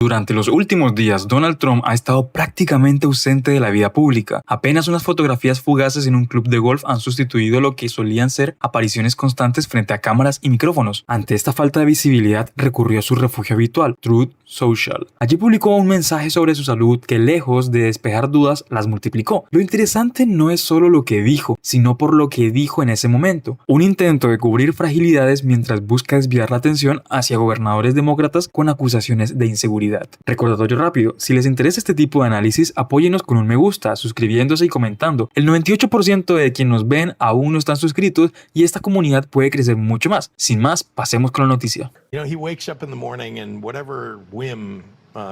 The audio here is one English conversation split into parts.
Durante los últimos días, Donald Trump ha estado prácticamente ausente de la vida pública. Apenas unas fotografías fugaces en un club de golf han sustituido lo que solían ser apariciones constantes frente a cámaras y micrófonos. Ante esta falta de visibilidad, recurrió a su refugio habitual, Truth Social. Allí publicó un mensaje sobre su salud que, lejos de despejar dudas, las multiplicó. Lo interesante no es solo lo que dijo, sino por lo que dijo en ese momento. Un intento de cubrir fragilidades mientras busca desviar la atención hacia gobernadores demócratas con acusaciones de inseguridad. Recordatorio rápido, si les interesa este tipo de análisis, apóyenos con un me gusta, suscribiéndose y comentando. El 98% de quienes nos ven aún no están suscritos y esta comunidad puede crecer mucho más. Sin más, pasemos con la noticia. You know, he wakes up in the morning and whatever whim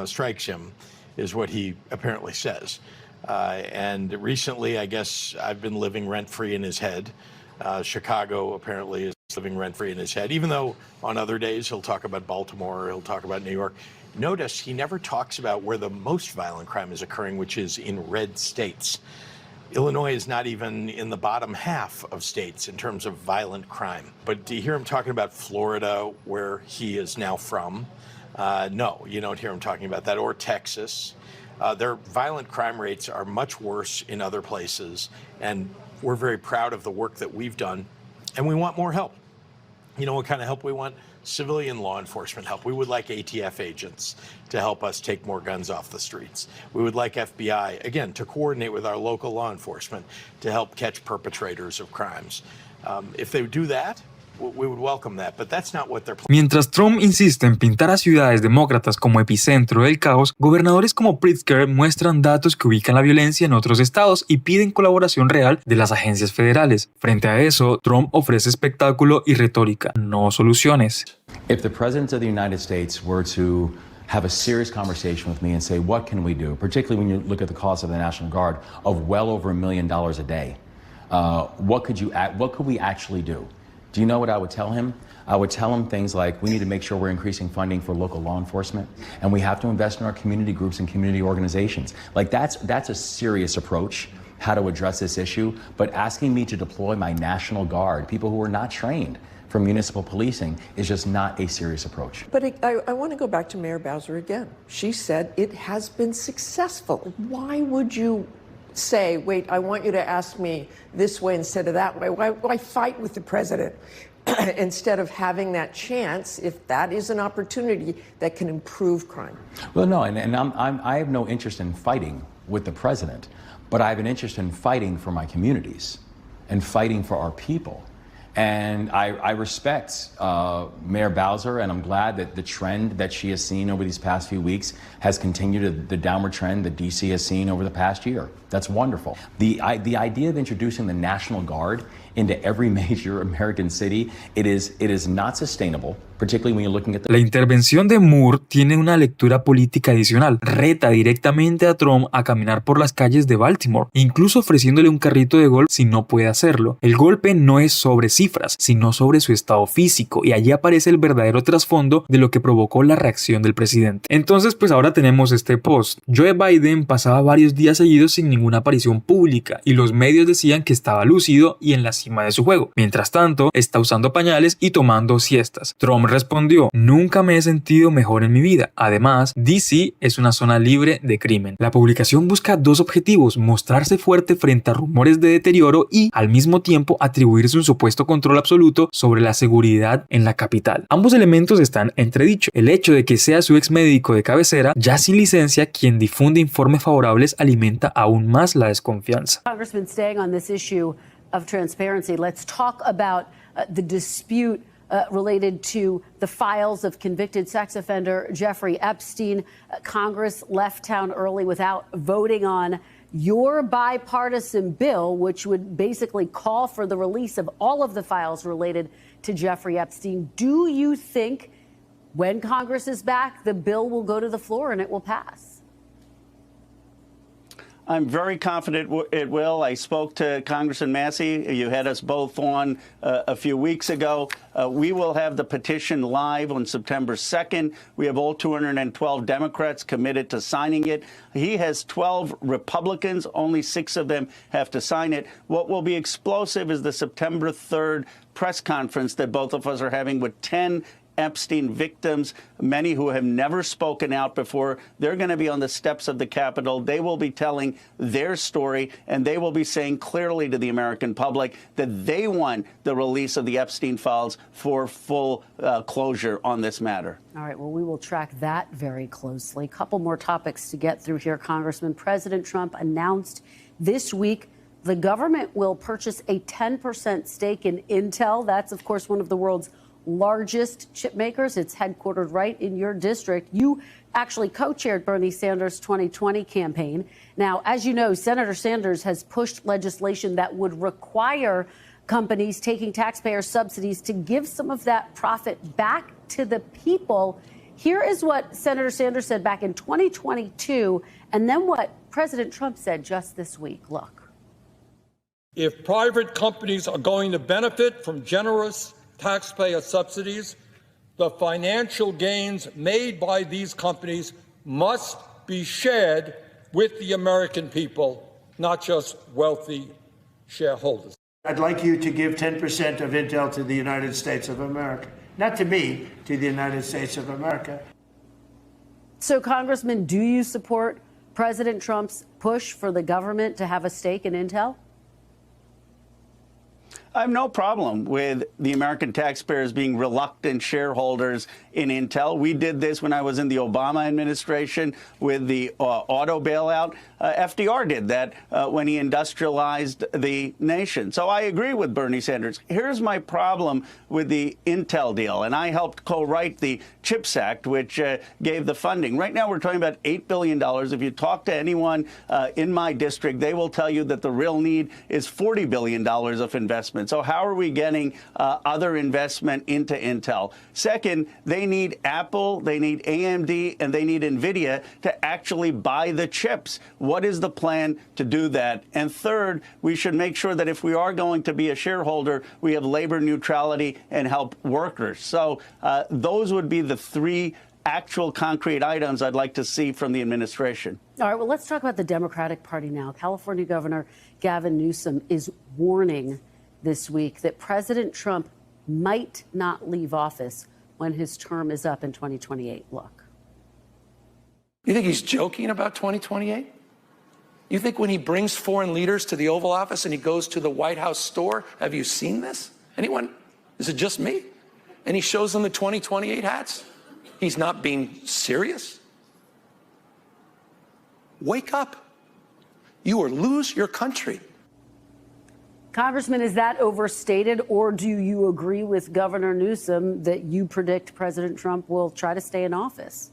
strikes him is what he apparently says. And recently, I guess I've been living rent-free in his head. Chicago apparently is living rent-free in his head, even though on other days he'll talk about Baltimore, he'll talk about New York. Notice he never talks about where the most violent crime is occurring, which is in red states. Illinois is not even in the bottom half of states in terms of violent crime. But do you hear him talking about Florida, where he is now from? No, you don't hear him talking about that, or Texas. Their violent crime rates are much worse in other places, and we're very proud of the work that we've done, and we want more help. You know what kind of help we want? Civilian law enforcement help. We would like ATF agents to help us take more guns off the streets. We would like FBI, again, to coordinate with our local law enforcement to help catch perpetrators of crimes. If they would do that, we would welcome that, but that's not what they're planning. Mientras Trump insiste en pintar a ciudades demócratas como epicentro del caos, gobernadores como Pritzker muestran datos que ubican la violencia en otros estados y piden colaboración real de las agencias federales. Frente a eso, Trump ofrece espectáculo y retórica, no soluciones. If the President of the United States were to have a serious conversation with me and say, what can we do, particularly when you look at the cost of the National Guard of well over $1 million a day, what could we actually do? Do you know what I would tell him? I would tell him things like, we need to make sure we're increasing funding for local law enforcement, and we have to invest in our community groups and community organizations. Like that's a serious approach, how to address this issue, but asking me to deploy my National Guard, people who are not trained for municipal policing, is just not a serious approach. But I want to go back to Mayor Bowser again. She said it has been successful. Why would you say, wait, I want you to ask me this way instead of that way? Why fight with the president instead of having that chance if that is an opportunity that can improve crime? Well, no, and I have no interest in fighting with the president, but I have an interest in fighting for my communities and fighting for our people. And I respect Mayor Bowser, and I'm glad that the trend that she has seen over these past few weeks has continued the downward trend that DC has seen over the past year. That's wonderful. The idea of introducing the National Guard into every major American city, it is not sustainable, particularly when you're looking at the... La intervención de Moore tiene una lectura política adicional. Reta directamente a Trump a caminar por las calles de Baltimore, incluso ofreciéndole un carrito de golf si no puede hacerlo. El golpe no es sobre cifras, sino sobre su estado físico, y allí aparece el verdadero trasfondo de lo que provocó la reacción del presidente. Entonces, pues ahora tenemos este post. Joe Biden pasaba varios días seguidos sin ninguna aparición pública, y los medios decían que estaba lúcido y en la cima de su juego. Mientras tanto, está usando pañales y tomando siestas. Trump respondió: nunca me he sentido mejor en mi vida. Además, DC es una zona libre de crimen. La publicación busca dos objetivos: mostrarse fuerte frente a rumores de deterioro y, al mismo tiempo, atribuirse un supuesto control absoluto sobre la seguridad en la capital. Ambos elementos están entredicho. El hecho de que sea su ex médico de cabecera, ya sin licencia, quien difunde informes favorables, alimenta aún más la desconfianza. Congressman, staying on this issue of transparency, let's talk about the dispute related to the files of convicted sex offender Jeffrey Epstein. Congress left town early without voting on your bipartisan bill, which would basically call for the release of all of the files related to Jeffrey Epstein. Do you think when Congress is back, the bill will go to the floor and it will pass? I'm very confident it will. I spoke to Congressman Massey. You had us both on a few weeks ago. We will have the petition live on September 2nd. We have all 212 Democrats committed to signing it. He has 12 Republicans. Only 6 of them have to sign it. What will be explosive is the September 3rd press conference that both of us are having with 10 Epstein victims, many who have never spoken out before. They're going to be on the steps of the Capitol. They will be telling their story, and they will be saying clearly to the American public that they want the release of the Epstein files for full closure on this matter. All right, well, we will track that very closely. A couple more topics to get through here, Congressman. President Trump announced this week the government will purchase a 10% stake in Intel. That's, of course, one of the world's largest chip makers. It's headquartered right in your district. You actually co-chaired Bernie Sanders' 2020 campaign. Now, as you know, Senator Sanders has pushed legislation that would require companies taking taxpayer subsidies to give some of that profit back to the people. Here is what Senator Sanders said back in 2022, and then what President Trump said just this week. Look. If private companies are going to benefit from generous taxpayer subsidies, the financial gains made by these companies must be shared with the American people, not just wealthy shareholders. I'd like you to give 10% of Intel to the United States of America. Not to me, to the United States of America. So, Congressman, do you support President Trump's push for the government to have a stake in Intel? I have no problem with the American taxpayers being reluctant shareholders in Intel. We did this when I was in the Obama administration with the auto bailout. FDR did that when he industrialized the nation. So I agree with Bernie Sanders. Here's my problem with the Intel deal, and I helped co-write the CHIPS Act, which gave the funding. Right now we're talking about $8 billion. If you talk to anyone in my district, they will tell you that the real need is $40 billion of investment. So how are we getting other investment into Intel? Second, they need Apple, they need AMD, and they need NVIDIA to actually buy the chips. What is the plan to do that? And third, we should make sure that if we are going to be a shareholder, we have labor neutrality and help workers. So those would be the three actual concrete items I'd like to see from the administration. All right, well, let's talk about the Democratic Party now. California Governor Gavin Newsom is warning this week that President Trump might not leave office when his term is up in 2028. Look. You think he's joking about 2028? You think when he brings foreign leaders to the Oval Office and he goes to the White House store, have you seen this? Anyone? Is it just me? And he shows them the 2028 hats? He's not being serious? Wake up. You will lose your country. Congressman, is that overstated, or do you agree with Governor Newsom that you predict President Trump will try to stay in office?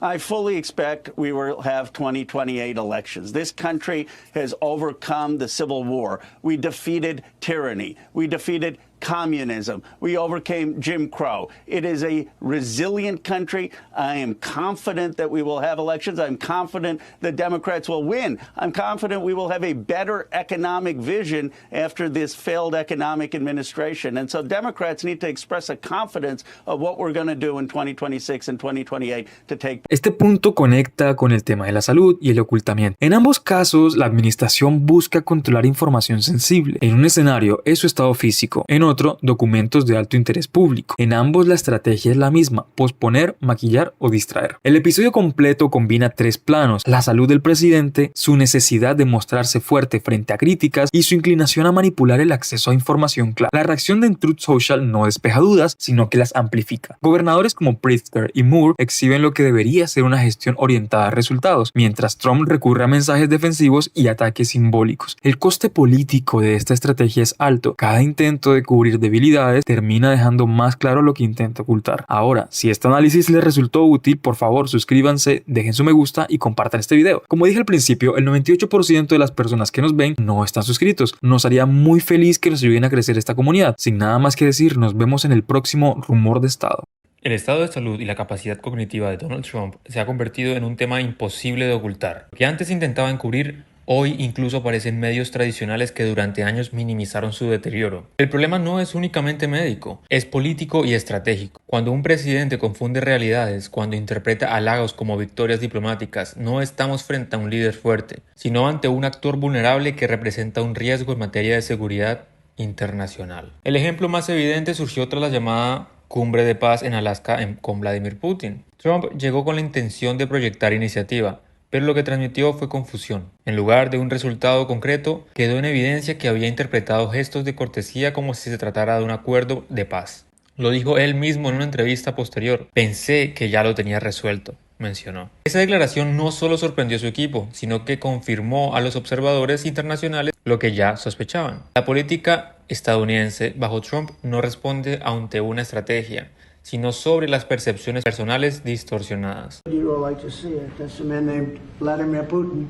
I fully expect we will have 2028 elections. This country has overcome the Civil War. We defeated tyranny. We defeated communism. We overcame Jim Crow. It is a resilient country. I am confident that we will have elections. I'm confident the Democrats will win. I'm confident we will have a better economic vision after this failed economic administration. And so Democrats need to express a confidence of what we're going to do in 2026 and 2028 to take. Este punto conecta con el tema de la salud y el ocultamiento. En ambos casos, la administración busca controlar información sensible. En un escenario es su estado físico, en otro, documentos de alto interés público. En ambos la estrategia es la misma: posponer, maquillar o distraer. El episodio completo combina tres planos: la salud del presidente, su necesidad de mostrarse fuerte frente a críticas y su inclinación a manipular el acceso a información clara. La reacción de Truth Social no despeja dudas, sino que las amplifica. Gobernadores como Pritzker y Moore exhiben lo que debería ser una gestión orientada a resultados, mientras Trump recurre a mensajes defensivos y ataques simbólicos. El coste político de esta estrategia es alto. Cada intento de cubrir debilidades termina dejando más claro lo que intenta ocultar. Ahora, si este análisis les resultó útil, por favor suscríbanse, dejen su me gusta y compartan este video. Como dije al principio, el 98% de las personas que nos ven no están suscritos. Nos haría muy feliz que nos ayuden a crecer esta comunidad. Sin nada más que decir, nos vemos en el próximo Rumor de Estado. El estado de salud y la capacidad cognitiva de Donald Trump se ha convertido en un tema imposible de ocultar. Lo que antes intentaba encubrir, hoy incluso aparecen medios tradicionales que durante años minimizaron su deterioro. El problema no es únicamente médico, es político y estratégico. Cuando un presidente confunde realidades, cuando interpreta halagos como victorias diplomáticas, no estamos frente a un líder fuerte, sino ante un actor vulnerable que representa un riesgo en materia de seguridad internacional. El ejemplo más evidente surgió tras la llamada Cumbre de Paz en Alaska con Vladimir Putin. Trump llegó con la intención de proyectar iniciativa, pero lo que transmitió fue confusión. En lugar de un resultado concreto, quedó en evidencia que había interpretado gestos de cortesía como si se tratara de un acuerdo de paz. Lo dijo él mismo en una entrevista posterior. Pensé que ya lo tenía resuelto, mencionó. Esa declaración no solo sorprendió a su equipo, sino que confirmó a los observadores internacionales lo que ya sospechaban. La política estadounidense bajo Trump no responde ante una estrategia, sino sobre las percepciones personales distorsionadas. You all like to see it. That's a man named Vladimir Putin,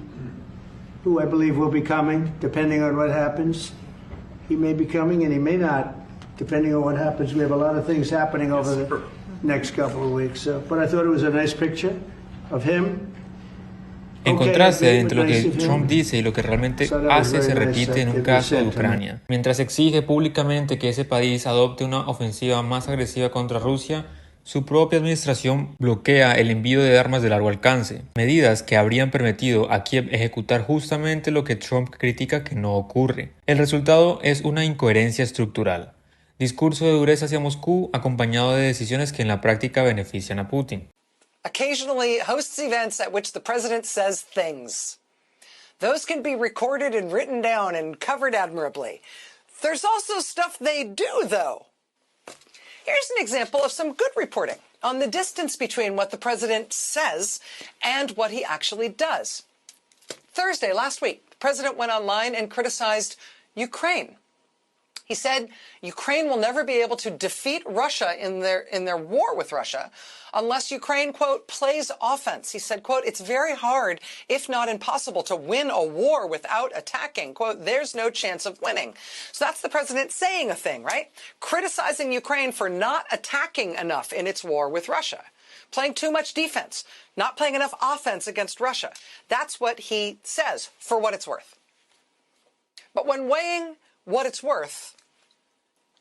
who I believe will be coming, depending on what happens. He may be coming and he may not, depending on what happens. We have a lot of things happening over the next couple of weeks. But I thought it was a nice picture of him. En contraste entre lo que Trump dice y lo que realmente hace se repite en un caso de Ucrania. Mientras exige públicamente que ese país adopte una ofensiva más agresiva contra Rusia, su propia administración bloquea el envío de armas de largo alcance, medidas que habrían permitido a Kiev ejecutar justamente lo que Trump critica que no ocurre. El resultado es una incoherencia estructural. Discurso de dureza hacia Moscú acompañado de decisiones que en la práctica benefician a Putin. Occasionally hosts events at which the president says things. Those can be recorded and written down and covered admirably. There's also stuff they do, though. Here's an example of some good reporting on the distance between what the president says and what he actually does. Thursday, last week, the president went online and criticized Ukraine. He said Ukraine will never be able to defeat Russia in their war with Russia unless Ukraine, quote, plays offense. He said, quote, it's very hard, if not impossible, to win a war without attacking. Quote, there's no chance of winning. So that's the president saying a thing, right? Criticizing Ukraine for not attacking enough in its war with Russia. Playing too much defense, not playing enough offense against Russia. That's what he says, for what it's worth. But when weighing what it's worth,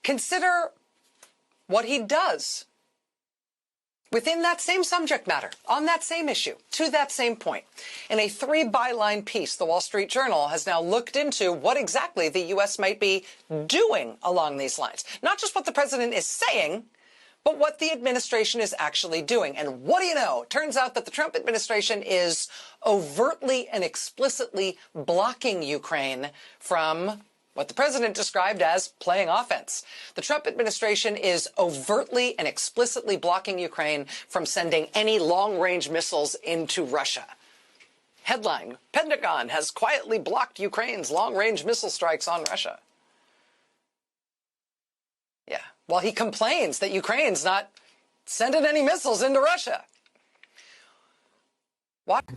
consider what he does within that same subject matter, on that same issue, to that same point. In a 3-byline piece, the Wall Street Journal has now looked into what exactly the U.S. might be doing along these lines. Not just what the president is saying, but what the administration is actually doing. And what do you know? It turns out that the Trump administration is overtly and explicitly blocking Ukraine from what the president described as playing offense. The Trump administration is overtly and explicitly blocking Ukraine from sending any long-range missiles into Russia. Headline, Pentagon has quietly blocked Ukraine's long-range missile strikes on Russia. Yeah, while he complains that Ukraine's not sending any missiles into Russia.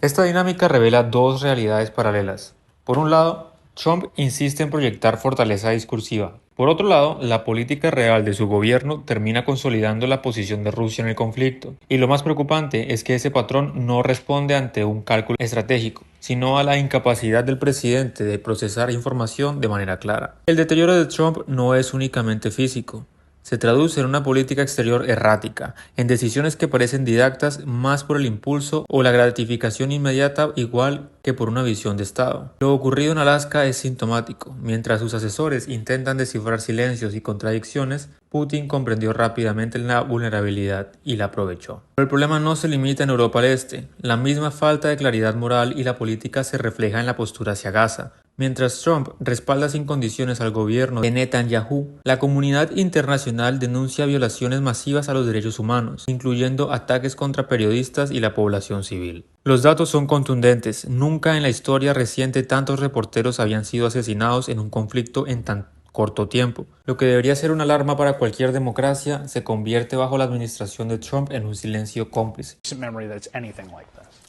Esta dinámica revela dos realidades paralelas. Por un lado, Trump insiste en proyectar fortaleza discursiva. Por otro lado, la política real de su gobierno termina consolidando la posición de Rusia en el conflicto. Y lo más preocupante es que ese patrón no responde ante un cálculo estratégico, sino a la incapacidad del presidente de procesar información de manera clara. El deterioro de Trump no es únicamente físico. Se traduce en una política exterior errática, en decisiones que parecen didactas más por el impulso o la gratificación inmediata igual que por una visión de Estado. Lo ocurrido en Alaska es sintomático. Mientras sus asesores intentan descifrar silencios y contradicciones, Putin comprendió rápidamente la vulnerabilidad y la aprovechó. Pero el problema no se limita en Europa del Este. La misma falta de claridad moral y la política se refleja en la postura hacia Gaza. Mientras Trump respalda sin condiciones al gobierno de Netanyahu, la comunidad internacional denuncia violaciones masivas a los derechos humanos, incluyendo ataques contra periodistas y la población civil. Los datos son contundentes. Nunca en la historia reciente tantos reporteros habían sido asesinados en un conflicto en tan corto tiempo. Lo que debería ser una alarma para cualquier democracia se convierte bajo la administración de Trump en un silencio cómplice.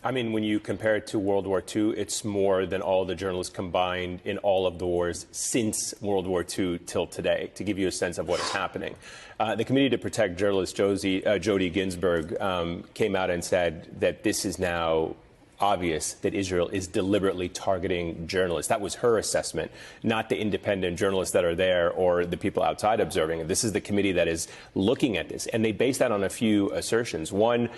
I mean, when you compare it to World War II, it's more than all the journalists combined in all of the wars since World War II till today, to give you a sense of what is happening. The Committee to Protect Journalists, Jody Ginsburg, came out and said that this is now obvious that Israel is deliberately targeting journalists. That was her assessment, not the independent journalists that are there or the people outside observing. This is the committee that is looking at this. And they base that on a few assertions. One,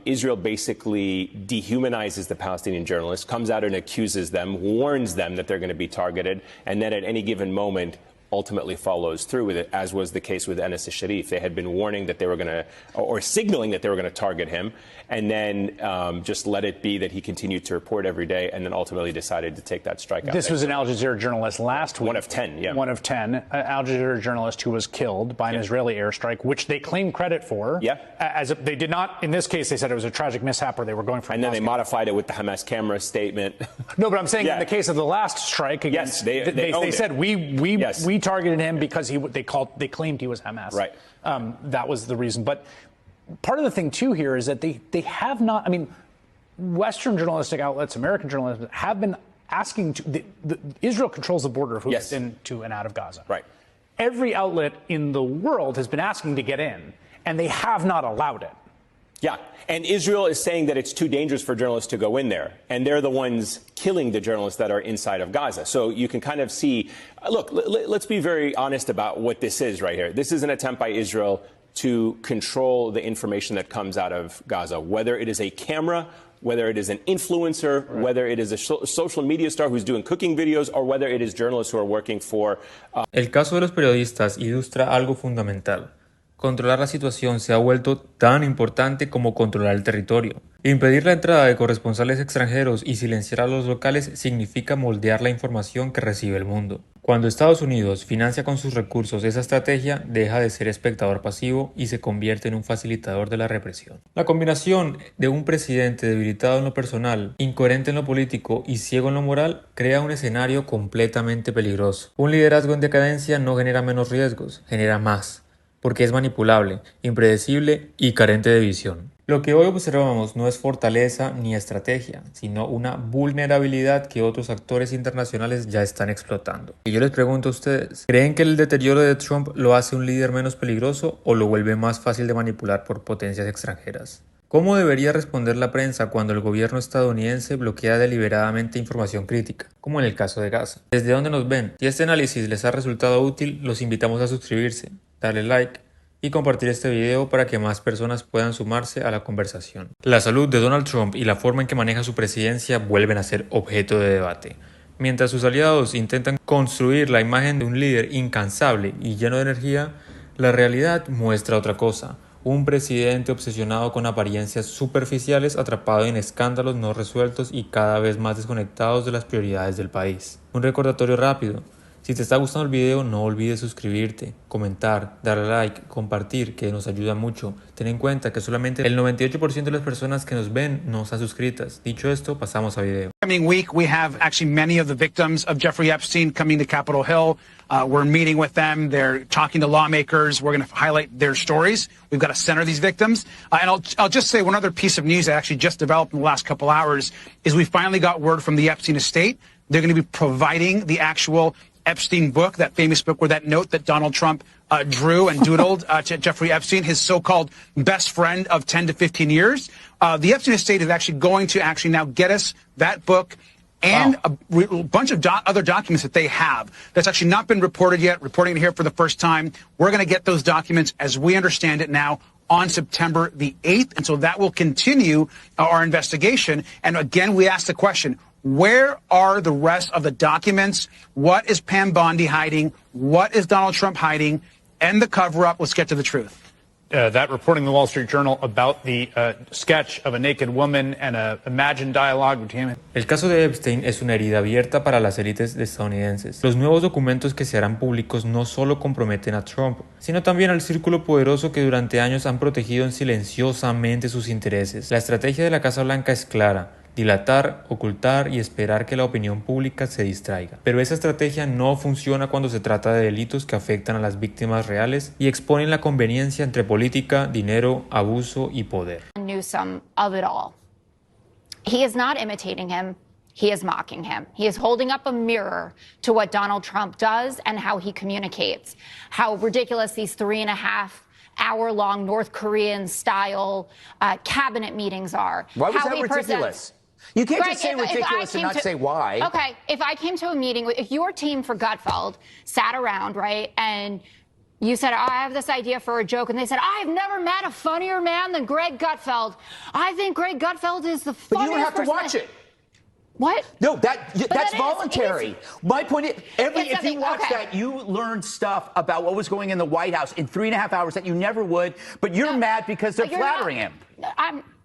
Israel basically dehumanizes the Palestinian journalists, comes out and accuses them, warns them that they're going to be targeted, and then at any given moment ultimately follows through with it, as was the case with Enes Sharif. They had been warning that they were going to, or signaling that they were going to target him, and then just let it be that he continued to report every day, and then ultimately decided to take that strike out. This was an Al Jazeera journalist last week. One of 10, yeah. One of 10. Al Jazeera journalist who was killed by an Israeli airstrike, which they claim credit for. Yeah. As they did not, in this case, they said it was a tragic mishap or they were going for. And then they modified it with the Hamas camera statement. No, but I'm saying in the case of the last strike against, they said we targeted him because they claimed he was Hamas. Right. That was the reason. But part of the thing too here is that they have not. I mean, Western journalistic outlets, American journalists have been asking to. Israel controls the border of who gets into and out of Gaza. Right. Every outlet in the world has been asking to get in, and they have not allowed it. Yeah, and Israel is saying that it's too dangerous for journalists to go in there, and they're the ones killing the journalists that are inside of Gaza. So you can kind of see, look, let's be very honest about what this is right here. This is an attempt by Israel to control the information that comes out of Gaza, whether it is a camera, whether it is an influencer, whether it is a social media star who's doing cooking videos, or whether it is journalists who are working for... El caso de los periodistas ilustra algo fundamental. Controlar la situación se ha vuelto tan importante como controlar el territorio. Impedir la entrada de corresponsales extranjeros y silenciar a los locales significa moldear la información que recibe el mundo. Cuando Estados Unidos financia con sus recursos esa estrategia, deja de ser espectador pasivo y se convierte en un facilitador de la represión. La combinación de un presidente debilitado en lo personal, incoherente en lo político y ciego en lo moral crea un escenario completamente peligroso. Un liderazgo en decadencia no genera menos riesgos, genera más, porque es manipulable, impredecible y carente de visión. Lo que hoy observamos no es fortaleza ni estrategia, sino una vulnerabilidad que otros actores internacionales ya están explotando. Y yo les pregunto a ustedes, ¿creen que el deterioro de Trump lo hace un líder menos peligroso o lo vuelve más fácil de manipular por potencias extranjeras? ¿Cómo debería responder la prensa cuando el gobierno estadounidense bloquea deliberadamente información crítica, como en el caso de Gaza? ¿Desde dónde nos ven? Si este análisis les ha resultado útil, los invitamos a suscribirse, darle like y compartir este video para que más personas puedan sumarse a la conversación. La salud de Donald Trump y la forma en que maneja su presidencia vuelven a ser objeto de debate. Mientras sus aliados intentan construir la imagen de un líder incansable y lleno de energía, la realidad muestra otra cosa. Un presidente obsesionado con apariencias superficiales, atrapado en escándalos no resueltos y cada vez más desconectados de las prioridades del país. Un recordatorio rápido. Si te está gustando el video, no olvides suscribirte, comentar, darle like, compartir, que nos ayuda mucho. Ten en cuenta que solamente el 98% de las personas que nos ven no están suscritas. Dicho esto, pasamos a video. Coming week, we have actually many of the victims of Jeffrey Epstein coming to Capitol Hill. We're meeting with them. They're talking to lawmakers. We're going to highlight their stories. We've got to center these victims. And I'll just say one other piece of news that actually just developed in the last couple hours is we finally got word from the Epstein estate. They're going to be providing the actual Epstein book, that famous book where that note that Donald Trump drew and doodled to Jeffrey Epstein, his so-called best friend of 10 to 15 years. The Epstein estate is actually going to now get us that book and a bunch of other documents that they have that's actually not been reported yet, reporting it here for the first time. We're going to get those documents, as we understand it now, on September the 8th. And so that will continue our investigation. And again, we ask the question, where are the rest of the documents? What is Pam Bondi hiding? What is Donald Trump hiding? End the cover-up. Let's get to the truth. That reporting in the Wall Street Journal about the sketch of a naked woman and an imagined dialogue between him. El caso de Epstein es una herida abierta para las élites estadounidenses. Los nuevos documentos que se harán públicos no solo comprometen a Trump, sino también al círculo poderoso que durante años han protegido silenciosamente sus intereses. La estrategia de la Casa Blanca es clara: dilatar, ocultar y esperar que la opinión pública se distraiga. Pero esa estrategia no funciona cuando se trata de delitos que afectan a las víctimas reales y exponen la conveniencia entre política, dinero, abuso y poder. Newsom of it all. He is not imitating him. He is mocking him. He is holding up a mirror to what Donald Trump does and how he communicates. How ridiculous these 3.5-hour-long North Korean-style cabinet meetings are. Why was that ridiculous? You can't just say ridiculous and not say why. Okay, if I came to a meeting, if your team for Gutfeld sat around, right, and you said, I have this idea for a joke, and they said, I've never met a funnier man than Greg Gutfeld. I think Greg Gutfeld is the funniest person. But you don't have to watch it. What? No, that's that voluntary. My point is, if you watch okay. that, you learned stuff about what was going in the White House in 3.5 hours that you never would, but you're mad because they're flattering him.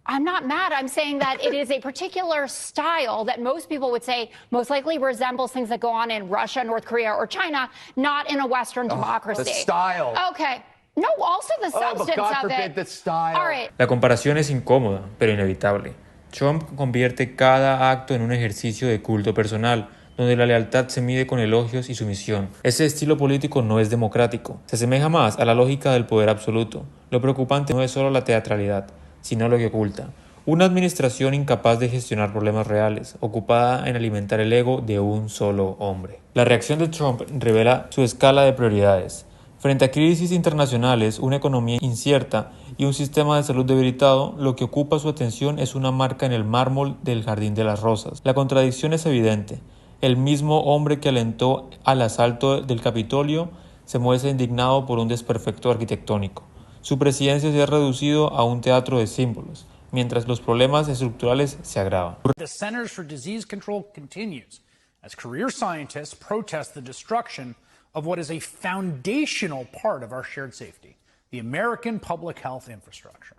I'm not mad. I'm saying that it is a particular style that most people would say most likely resembles things that go on in Russia, North Korea, or China, not in a Western democracy. The style. Okay. No, also the substance but God of forbid it. the style. All right. La comparación es incómoda, pero inevitable. Trump convierte cada acto en un ejercicio de culto personal, donde la lealtad se mide con elogios y sumisión. Ese estilo político no es democrático. Se asemeja más a la lógica del poder absoluto. Lo preocupante no es solo la teatralidad, sino lo que oculta. Una administración incapaz de gestionar problemas reales, ocupada en alimentar el ego de un solo hombre. La reacción de Trump revela su escala de prioridades. Frente a crisis internacionales, una economía incierta y un sistema de salud debilitado, lo que ocupa su atención es una marca en el mármol del Jardín de las Rosas. La contradicción es evidente. El mismo hombre que alentó al asalto del Capitolio se muestra indignado por un desperfecto arquitectónico. Su presidencia se ha reducido a un teatro de símbolos, mientras los problemas estructurales se agravan. The Centers for Disease Control continues as career scientists protest the destruction of what is a foundational part of our shared safety, the American public health infrastructure.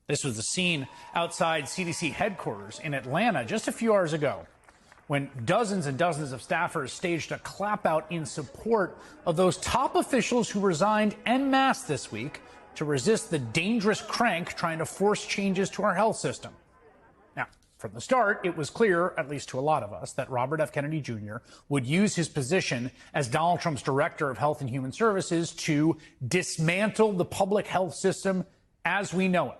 This was the scene outside CDC headquarters in Atlanta just a few hours ago, when dozens and dozens of staffers staged a clap-out in support of those top officials who resigned en masse this week to resist the dangerous crank trying to force changes to our health system. Now, from the start, it was clear, at least to a lot of us, that Robert F. Kennedy Jr. would use his position as Donald Trump's Director of Health and Human Services to dismantle the public health system as we know it.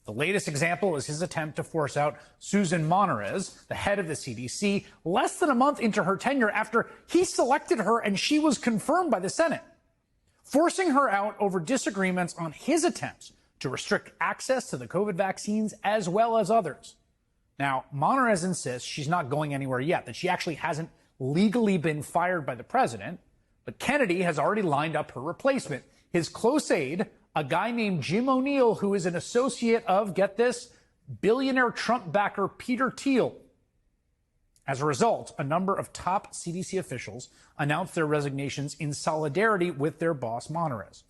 The latest example is his attempt to force out Susan Monterez, the head of the CDC, less than a month into her tenure after he selected her and she was confirmed by the Senate, forcing her out over disagreements on his attempts to restrict access to the COVID vaccines as well as others. Now, Monterez insists she's not going anywhere yet, that she actually hasn't legally been fired by the president, but Kennedy has already lined up her replacement, his close aide, a guy named Jim O'Neill, who is an associate of, get this, billionaire Trump backer Peter Thiel. As a result, a number of top CDC officials announced their resignations in solidarity with their boss, Monterez.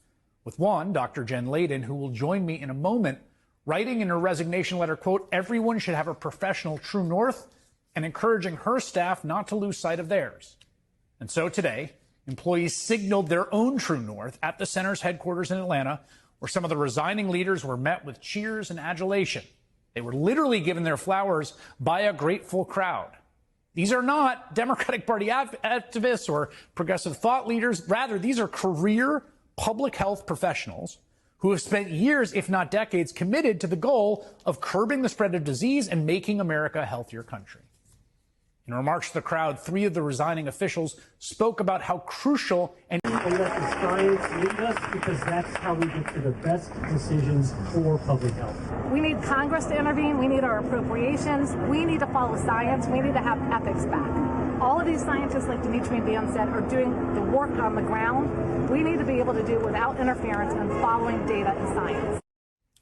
With one, Dr. Jen Layden, who will join me in a moment, writing in her resignation letter, quote, everyone should have a professional true north, and encouraging her staff not to lose sight of theirs. And so today, employees signaled their own true north at the center's headquarters in Atlanta, where some of the resigning leaders were met with cheers and adulation. They were literally given their flowers by a grateful crowd. These are not Democratic Party activists or progressive thought leaders. Rather, these are career public health professionals who have spent years, if not decades, committed to the goal of curbing the spread of disease and making America a healthier country. In remarks to the crowd, three of the resigning officials spoke about how crucial and let the science lead us, because that's how we get to the best decisions for public health. We need Congress to intervene. We need our appropriations. We need to follow science. We need to have ethics back. All of these scientists, like Dimitri and Dan said, are doing the work on the ground. We need to be able to do it without interference and following data and science.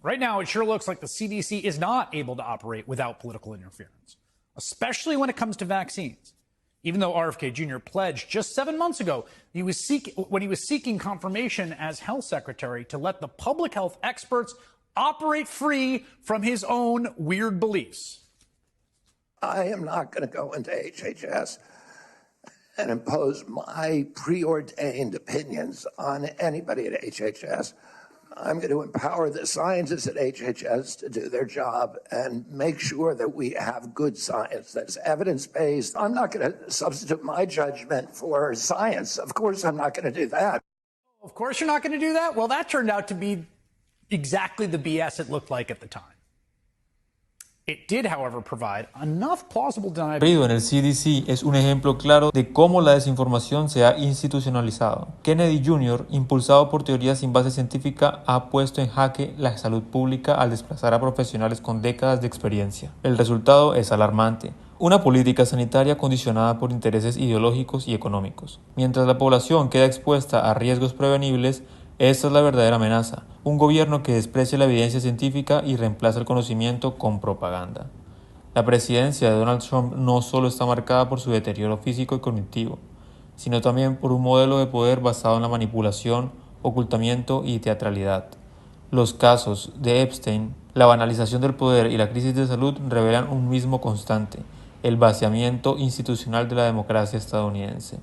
Right now, it sure looks like the CDC is not able to operate without political interference, especially when it comes to vaccines. Even though RFK Jr. pledged just 7 months ago when he was seeking confirmation as health secretary to let the public health experts operate free from his own weird beliefs. I am not going to go into HHS and impose my preordained opinions on anybody at HHS. I'm going to empower the scientists at HHS to do their job and make sure that we have good science that's evidence-based. I'm not going to substitute my judgment for science. Of course, I'm not going to do that. Of course you're not going to do that? Well, that turned out to be exactly the BS it looked like at the time. It did, however, provide enough plausible deniability. En el CDC es un ejemplo claro de cómo la desinformación se ha institucionalizado. Kennedy Jr., impulsado por teorías sin base científica, ha puesto en jaque la salud pública al desplazar a profesionales con décadas de experiencia. El resultado es alarmante. Una política sanitaria condicionada por intereses ideológicos y económicos. Mientras la población queda expuesta a riesgos prevenibles, esta es la verdadera amenaza, un gobierno que desprecia la evidencia científica y reemplaza el conocimiento con propaganda. La presidencia de Donald Trump no solo está marcada por su deterioro físico y cognitivo, sino también por un modelo de poder basado en la manipulación, ocultamiento y teatralidad. Los casos de Epstein, la banalización del poder y la crisis de salud revelan un mismo constante: el vaciamiento institucional de la democracia estadounidense.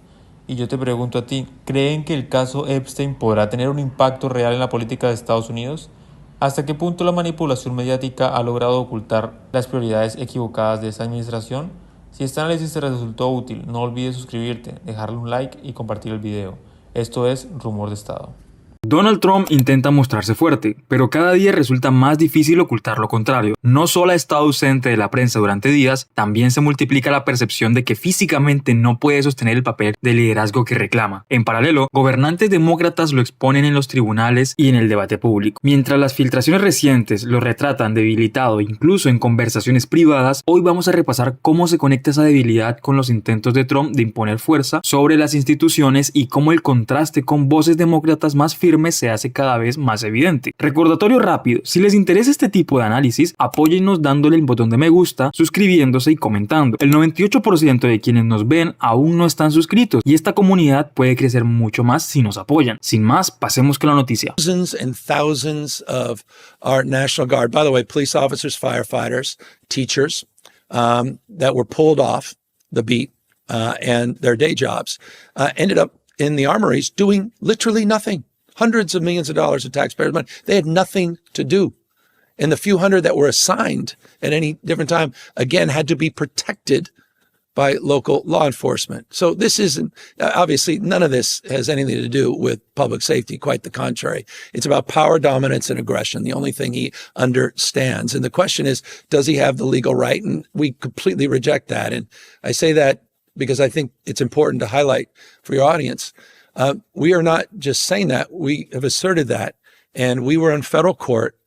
Y yo te pregunto a ti, ¿creen que el caso Epstein podrá tener un impacto real en la política de Estados Unidos? ¿Hasta qué punto la manipulación mediática ha logrado ocultar las prioridades equivocadas de esa administración? Si este análisis te resultó útil, no olvides suscribirte, dejarle un like y compartir el video. Esto es Rumor de Estado. Donald Trump intenta mostrarse fuerte, pero cada día resulta más difícil ocultar lo contrario. No solo ha estado ausente de la prensa durante días, también se multiplica la percepción de que físicamente no puede sostener el papel de liderazgo que reclama. En paralelo, gobernantes demócratas lo exponen en los tribunales y en el debate público. Mientras las filtraciones recientes lo retratan debilitado incluso en conversaciones privadas, hoy vamos a repasar cómo se conecta esa debilidad con los intentos de Trump de imponer fuerza sobre las instituciones y cómo el contraste con voces demócratas más firmes se hace cada vez más evidente. Recordatorio rápido: si les interesa este tipo de análisis, apóyennos dándole el botón de me gusta, suscribiéndose y comentando. El 98% de quienes nos ven aún no están suscritos y esta comunidad puede crecer mucho más si nos apoyan. Sin más, pasemos con la noticia. Thousands and thousands of our National Guard, by the way, police officers, firefighters, teachers, that were pulled off the beat and their day jobs, ended up in the armories doing literally nothing. Hundreds of millions of dollars of taxpayers' money. They had nothing to do. And the few hundred that were assigned at any different time, again, had to be protected by local law enforcement. So this isn't, obviously, none of this has anything to do with public safety, quite the contrary. It's about power dominance and aggression, the only thing he understands. And the question is, does he have the legal right? And we completely reject that. And I say that because I think it's important to highlight for your audience. We are not just saying that, we have asserted that. And we were in federal court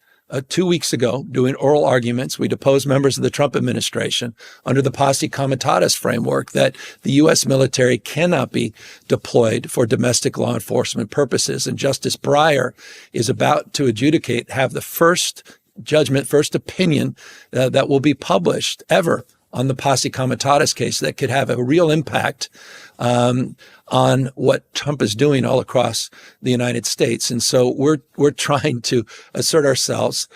2 weeks ago doing oral arguments. We deposed members of the Trump administration under the Posse Comitatus framework that the U.S. military cannot be deployed for domestic law enforcement purposes. And Justice Breyer is about to have the first judgment, first opinion that will be published ever on the Posse Comitatus case that could have a real impact on what Trump is doing all across the United States. And so we're trying to assert ourselves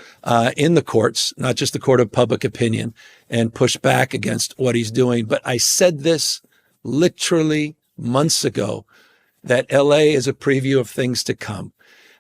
in the courts, not just the court of public opinion, and push back against what he's doing. But I said this literally months ago, that LA is a preview of things to come.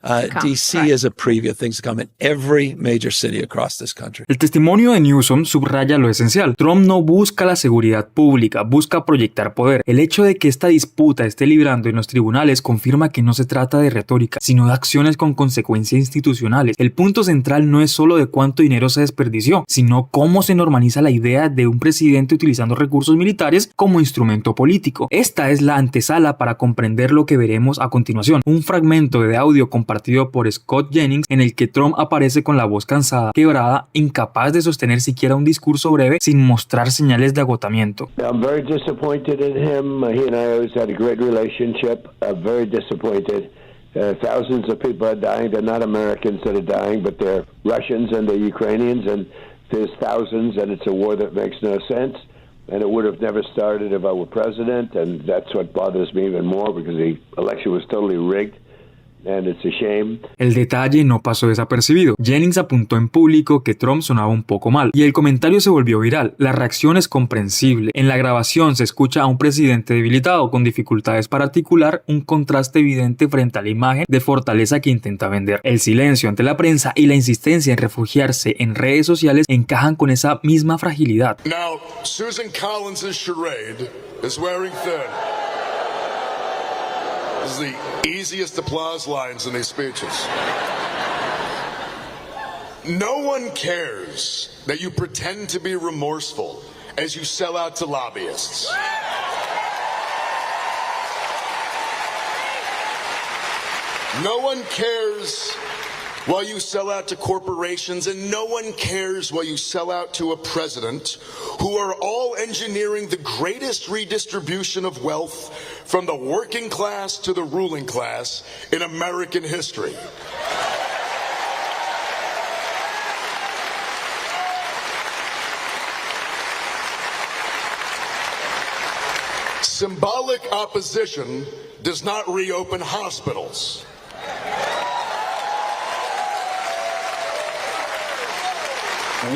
DC is a preview of things to come in every major city across this country. El testimonio de Newsom subraya lo esencial. Trump no busca la seguridad pública, busca proyectar poder. El hecho de que esta disputa esté librando en los tribunales confirma que no se trata de retórica, sino de acciones con consecuencias institucionales. El punto central no es solo de cuánto dinero se desperdició, sino cómo se normaliza la idea de un presidente utilizando recursos militares como instrumento político. Esta es la antesala para comprender lo que veremos a continuación. Un fragmento de audio compartido por Scott Jennings en el que Trump aparece con la voz cansada, quebrada, incapaz de sostener siquiera un discurso breve sin mostrar señales de agotamiento. I'm very disappointed in him. He and I always had a great relationship. I'm very disappointed. Thousands of people are dying. They're not Americans that are dying, but they're Russians and they're Ukrainians, and there's thousands, and it's a war that makes no sense. And it would have never started if I were president, and that's what bothers me even more because the election was totally rigged. And it's a shame. El detalle no pasó desapercibido. Jennings apuntó en público que Trump sonaba un poco mal y el comentario se volvió viral. La reacción es comprensible. En la grabación se escucha a un presidente debilitado con dificultades para articular, un contraste evidente frente a la imagen de fortaleza que intenta vender. El silencio ante la prensa y la insistencia en refugiarse en redes sociales encajan con esa misma fragilidad. Now, Susan Collins' charade is wearing thin. This is the easiest applause lines in these speeches. No one cares that you pretend to be remorseful as you sell out to lobbyists. No one cares while you sell out to corporations, and no one cares while you sell out to a president who are all engineering the greatest redistribution of wealth from the working class to the ruling class in American history. Symbolic opposition does not reopen hospitals.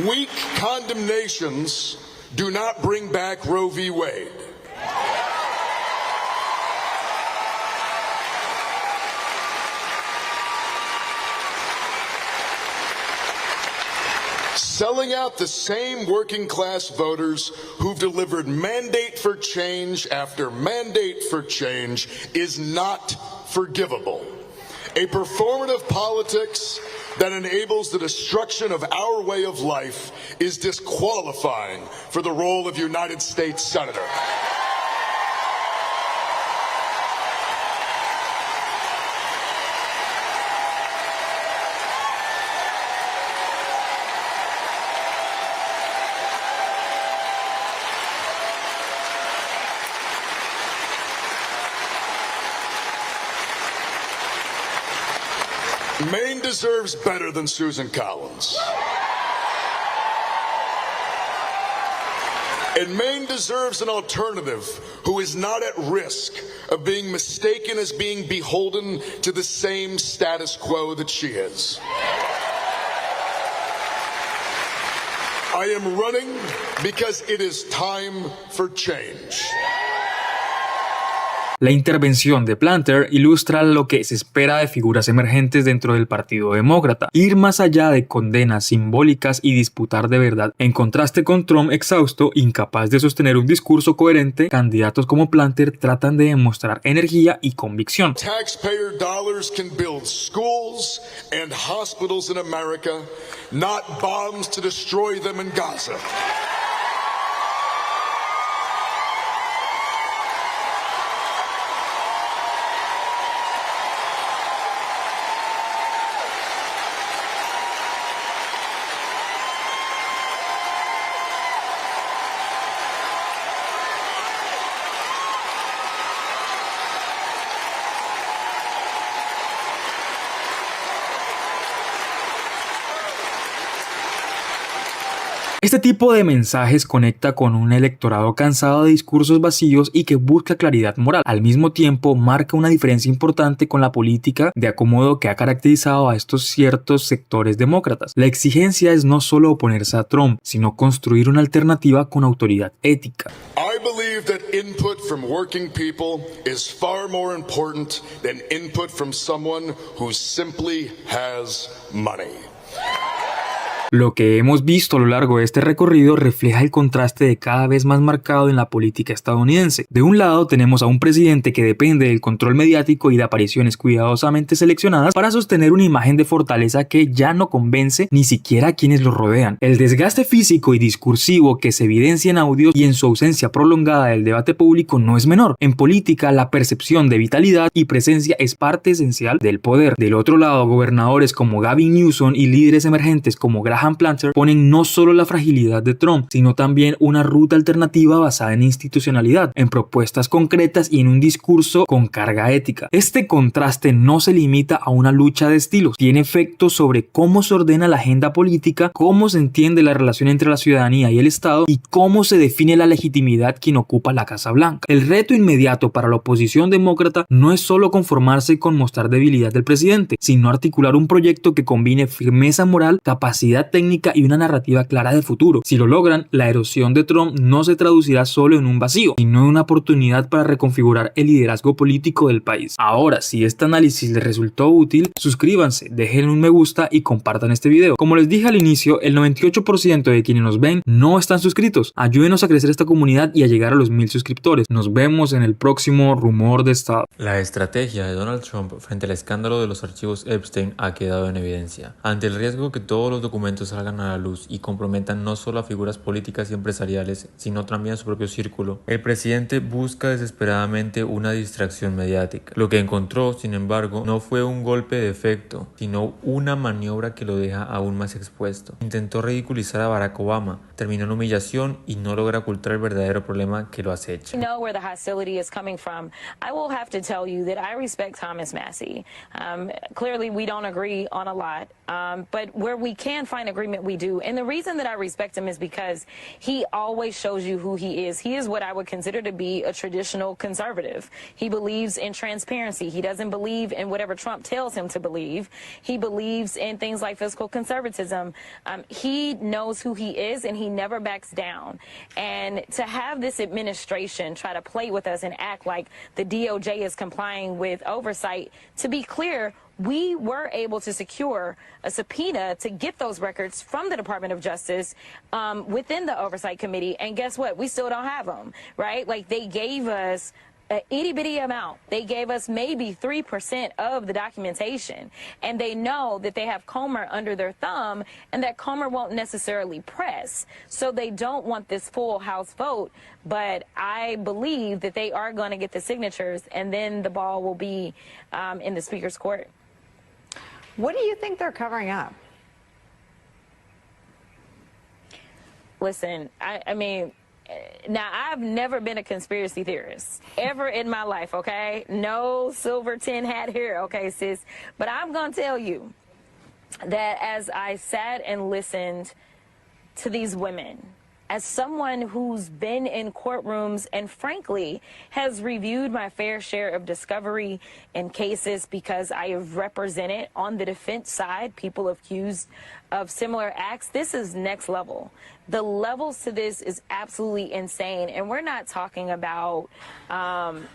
Weak condemnations do not bring back Roe v. Wade. Selling out the same working class voters who've delivered mandate for change after mandate for change is not forgivable. A performative politics that enables the destruction of our way of life is disqualifying for the role of United States Senator. Maine deserves better than Susan Collins. And Maine deserves an alternative who is not at risk of being mistaken as being beholden to the same status quo that she is. I am running because it is time for change. La intervención de Planter ilustra lo que se espera de figuras emergentes dentro del Partido Demócrata: ir más allá de condenas simbólicas y disputar de verdad. En contraste con Trump exhausto, incapaz de sostener un discurso coherente, candidatos como Planter tratan de demostrar energía y convicción. Taxpayer dollars can build schools and hospitals in America, not bombs to destroy them in Gaza. Este tipo de mensajes conecta con un electorado cansado de discursos vacíos y que busca claridad moral. Al mismo tiempo, marca una diferencia importante con la política de acomodo que ha caracterizado a estos ciertos sectores demócratas. La exigencia es no solo oponerse a Trump, sino construir una alternativa con autoridad ética. I believe that input from working people is far more important than input from someone who simply has money. Lo que hemos visto a lo largo de este recorrido refleja el contraste de cada vez más marcado en la política estadounidense. De un lado tenemos a un presidente que depende del control mediático y de apariciones cuidadosamente seleccionadas para sostener una imagen de fortaleza que ya no convence ni siquiera a quienes lo rodean. El desgaste físico y discursivo que se evidencia en audios y en su ausencia prolongada del debate público no es menor. En política, la percepción de vitalidad y presencia es parte esencial del poder. Del otro lado, gobernadores como Gavin Newsom y líderes emergentes como Graham Planter ponen no solo la fragilidad de Trump, sino también una ruta alternativa basada en institucionalidad, en propuestas concretas y en un discurso con carga ética. Este contraste no se limita a una lucha de estilos, tiene efectos sobre cómo se ordena la agenda política, cómo se entiende la relación entre la ciudadanía y el Estado y cómo se define la legitimidad quien ocupa la Casa Blanca. El reto inmediato para la oposición demócrata no es solo conformarse con mostrar debilidad del presidente, sino articular un proyecto que combine firmeza moral, capacidad técnica y una narrativa clara de futuro. Si lo logran, la erosión de Trump no se traducirá solo en un vacío, sino en una oportunidad para reconfigurar el liderazgo político del país. Ahora, si este análisis les resultó útil, suscríbanse, dejen un me gusta y compartan este video. Como les dije al inicio, el 98% de quienes nos ven no están suscritos. Ayúdenos a crecer esta comunidad y a llegar a los 1000 suscriptores. Nos vemos en el próximo Rumor de Estado. La estrategia de Donald Trump frente al escándalo de los archivos Epstein ha quedado en evidencia. Ante el riesgo que todos los documentos salgan a la luz y comprometan no solo a figuras políticas y empresariales, sino también a su propio círculo, el presidente busca desesperadamente una distracción mediática. Lo que encontró, sin embargo, no fue un golpe de efecto, sino una maniobra que lo deja aún más expuesto. Intentó ridiculizar a Barack Obama, terminó en humillación y no logra ocultar el verdadero problema que lo acecha. You know where the hostility is coming from. I will have to tell you that I respect Thomas Massie. Clearly we don't agree on a lot, but where we can find agreement we do. And the reason that I respect him is because he always shows you who he is. He is what I would consider to be a traditional conservative. He believes in transparency. He doesn't believe in whatever Trump tells him to believe. He believes in things like fiscal conservatism. He knows who he is, and he never backs down. And to have this administration try to play with us and act like the DOJ is complying with oversight, to be clear, we were able to secure a subpoena to get those records from the Department of Justice within the Oversight Committee. And guess what? We still don't have them, right? Like, they gave us an itty-bitty amount. They gave us maybe 3% of the documentation. And they know that they have Comer under their thumb and that Comer won't necessarily press. So they don't want this full House vote. But I believe that they are going to get the signatures, and then the ball will be in the Speaker's court. What do you think they're covering up? Listen, I mean, now, I've never been a conspiracy theorist ever in my life, okay? No silver tin hat here, okay, sis? But I'm going to tell you that as I sat and listened to these women, as someone who's been in courtrooms and frankly has reviewed my fair share of discovery and cases because I have represented on the defense side people accused of similar acts, this is next level. The levels to this is absolutely insane. And we're not talking about,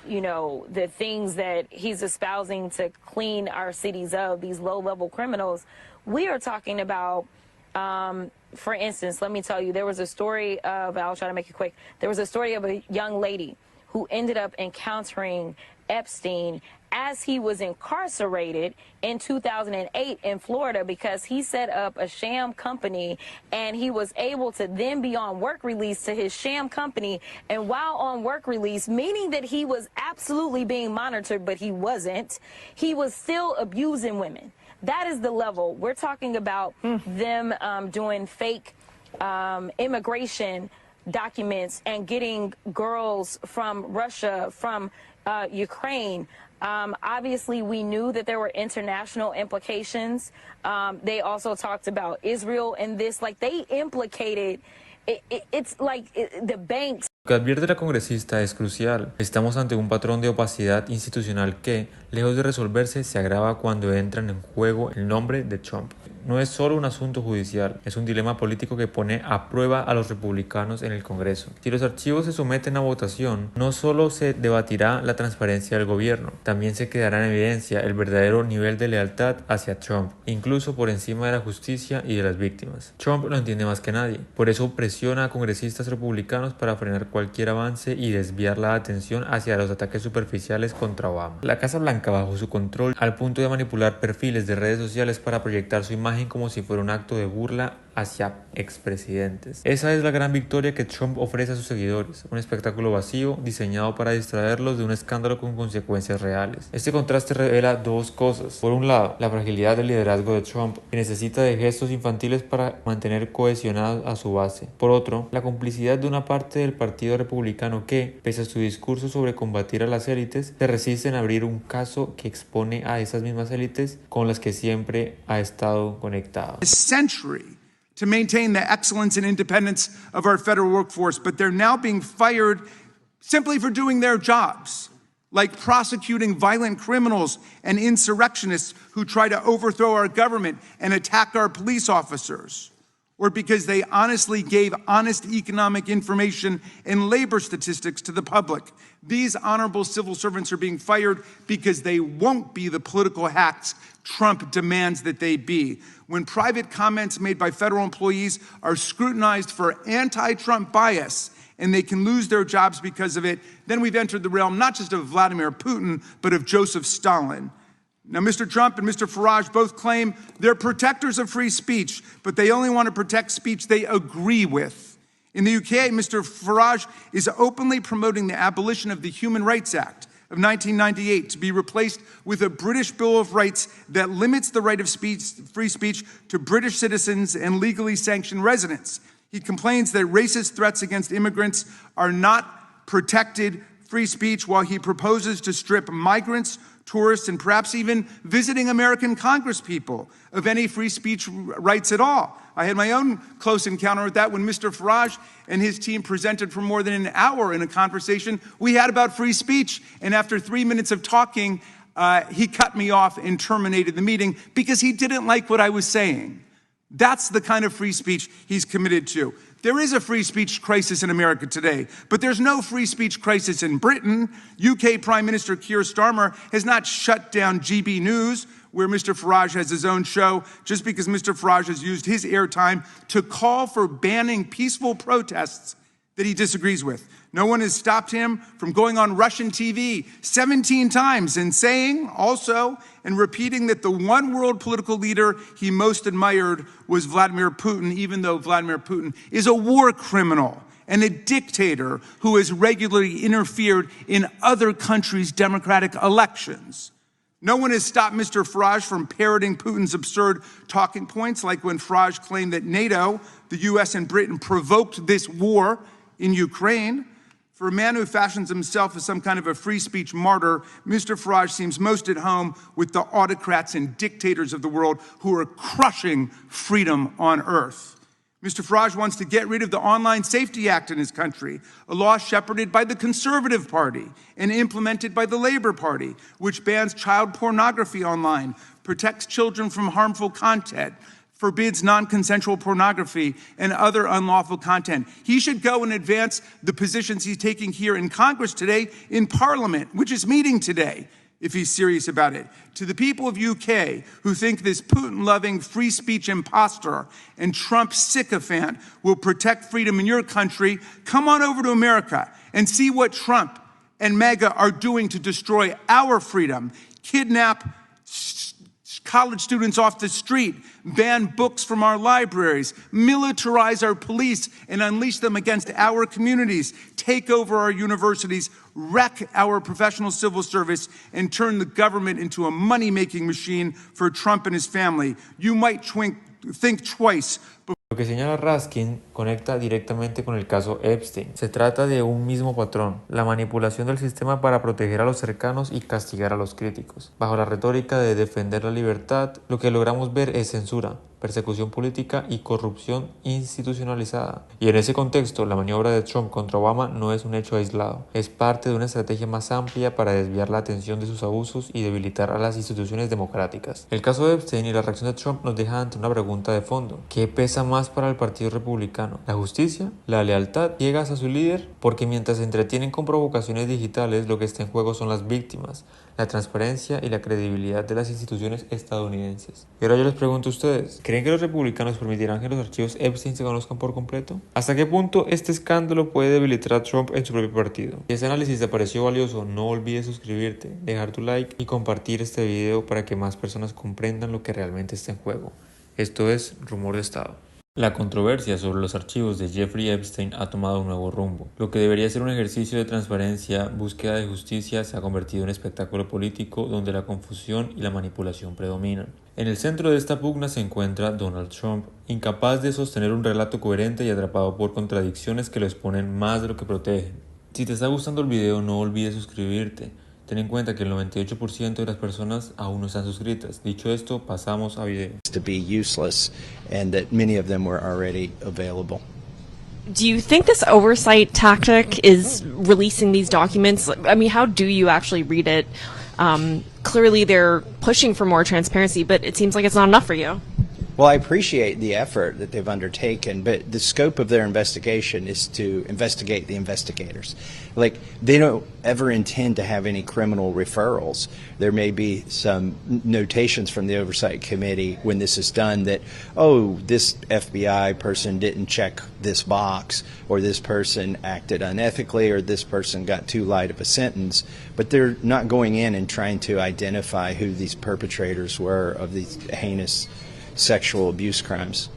you know, the things that he's espousing to clean our cities of, these low-level criminals. We are talking about, for instance, let me tell you, there was a story of, I'll try to make it quick, there was a story of a young lady who ended up encountering Epstein as he was incarcerated in 2008 in Florida because he set up a sham company and he was able to then be on work release to his sham company. And while on work release, meaning that he was absolutely being monitored, but he wasn't, he was still abusing women. That is the level. We're talking about them doing fake immigration documents and getting girls from Russia, from Ukraine. Obviously, we knew that there were international implications. They also talked about Israel in this. Like, they implicated, it's like the banks. Lo que advierte la congresista es crucial. Estamos ante un patrón de opacidad institucional que, lejos de resolverse, se agrava cuando entran en juego el nombre de Trump. No es solo un asunto judicial, es un dilema político que pone a prueba a los republicanos en el Congreso. Si los archivos se someten a votación, no solo se debatirá la transparencia del gobierno, también se quedará en evidencia el verdadero nivel de lealtad hacia Trump, incluso por encima de la justicia y de las víctimas. Trump lo entiende más que nadie, por eso presiona a congresistas republicanos para frenar cualquier avance y desviar la atención hacia los ataques superficiales contra Obama. La Casa Blanca bajo su control al punto de manipular perfiles de redes sociales para proyectar su imagen como si fuera un acto de burla hacia expresidentes. Esa es la gran victoria que Trump ofrece a sus seguidores, un espectáculo vacío diseñado para distraerlos de un escándalo con consecuencias reales. Este contraste revela dos cosas. Por un lado, la fragilidad del liderazgo de Trump, que necesita de gestos infantiles para mantener cohesionada a su base. Por otro, la complicidad de una parte del Partido Republicano que, pese a su discurso sobre combatir a las élites, se resiste en abrir un caso que expone a esas mismas élites con las que siempre ha estado conectado. To maintain the excellence and independence of our federal workforce, but they're now being fired simply for doing their jobs, like prosecuting violent criminals and insurrectionists who try to overthrow our government and attack our police officers, or because they honestly gave honest economic information and labor statistics to the public. These honorable civil servants are being fired because they won't be the political hacks Trump demands that they be. When private comments made by federal employees are scrutinized for anti-Trump bias and they can lose their jobs because of it, then we've entered the realm not just of Vladimir Putin, but of Joseph Stalin. Now, Mr. Trump and Mr. Farage both claim they're protectors of free speech, but they only want to protect speech they agree with. In the UK, Mr. Farage is openly promoting the abolition of the Human Rights Act of 1998 to be replaced with a British Bill of Rights that limits the right of free speech to British citizens and legally sanctioned residents. He complains that racist threats against immigrants are not protected free speech, while he proposes to strip migrants, tourists, and perhaps even visiting American congresspeople of any free speech rights at all. I had my own close encounter with that when Mr. Farage and his team presented for more than an hour in a conversation we had about free speech. And after 3 minutes of talking, he cut me off and terminated the meeting because he didn't like what I was saying. That's the kind of free speech he's committed to. There is a free speech crisis in America today, but there's no free speech crisis in Britain. UK Prime Minister Keir Starmer has not shut down GB News, where Mr. Farage has his own show, just because Mr. Farage has used his airtime to call for banning peaceful protests that he disagrees with. No one has stopped him from going on Russian TV 17 times and saying also and repeating that the one world political leader he most admired was Vladimir Putin, even though Vladimir Putin is a war criminal and a dictator who has regularly interfered in other countries' democratic elections. No one has stopped Mr. Farage from parroting Putin's absurd talking points, like when Farage claimed that NATO, the US and Britain, provoked this war in Ukraine. For a man who fashions himself as some kind of a free speech martyr, Mr. Farage seems most at home with the autocrats and dictators of the world who are crushing freedom on earth. Mr. Farage wants to get rid of the Online Safety Act in his country, a law shepherded by the Conservative Party and implemented by the Labour Party, which bans child pornography online, protects children from harmful content, forbids non-consensual pornography and other unlawful content. He should go and advance the positions he's taking here in Congress today in Parliament, which is meeting today, if he's serious about it. To the people of UK who think this Putin-loving free speech imposter and Trump sycophant will protect freedom in your country, come on over to America and see what Trump and MAGA are doing to destroy our freedom, kidnap college students off the street, ban books from our libraries, militarize our police and unleash them against our communities, take over our universities, wreck our professional civil service, and turn the government into a money-making machine for Trump and his family. You might think twice. Lo que señala Raskin conecta directamente con el caso Epstein. Se trata de un mismo patrón, la manipulación del sistema para proteger a los cercanos y castigar a los críticos. Bajo la retórica de defender la libertad, lo que logramos ver es censura, persecución política y corrupción institucionalizada. Y en ese contexto, la maniobra de Trump contra Obama no es un hecho aislado, es parte de una estrategia más amplia para desviar la atención de sus abusos y debilitar a las instituciones democráticas. El caso de Epstein y la reacción de Trump nos deja ante una pregunta de fondo. ¿Qué pesa más para el Partido Republicano? ¿La justicia? ¿La lealtad ciegas a su líder? Porque mientras se entretienen con provocaciones digitales, lo que está en juego son las víctimas, la transparencia y la credibilidad de las instituciones estadounidenses. Y ahora yo les pregunto a ustedes, ¿creen que los republicanos permitirán que los archivos Epstein se conozcan por completo? ¿Hasta qué punto este escándalo puede debilitar a Trump en su propio partido? Si este análisis te pareció valioso, no olvides suscribirte, dejar tu like y compartir este video para que más personas comprendan lo que realmente está en juego. Esto es Rumor de Estado. La controversia sobre los archivos de Jeffrey Epstein ha tomado un nuevo rumbo. Lo que debería ser un ejercicio de transparencia, búsqueda de justicia, se ha convertido en un espectáculo político donde la confusión y la manipulación predominan. En el centro de esta pugna se encuentra Donald Trump, incapaz de sostener un relato coherente y atrapado por contradicciones que lo exponen más de lo que protegen. Si te está gustando el video, no olvides suscribirte. Ten en cuenta que el 98% de las personas aún no están suscritas. Dicho esto, pasamos a video. To be useless, and that many of them were already available. Do you think this oversight tactic is releasing these documents? I mean, how do you actually read it? Clearly they're pushing for more transparency, but it seems like it's not enough for you. Well, I appreciate the effort that they've undertaken, but the scope of their investigation is to investigate the investigators. Like, they don't ever intend to have any criminal referrals. There may be some notations from the Oversight Committee when this is done that, oh, this FBI person didn't check this box, or this person acted unethically, or this person got too light of a sentence, but they're not going in and trying to identify who these perpetrators were of these heinous sexual abuse crimes.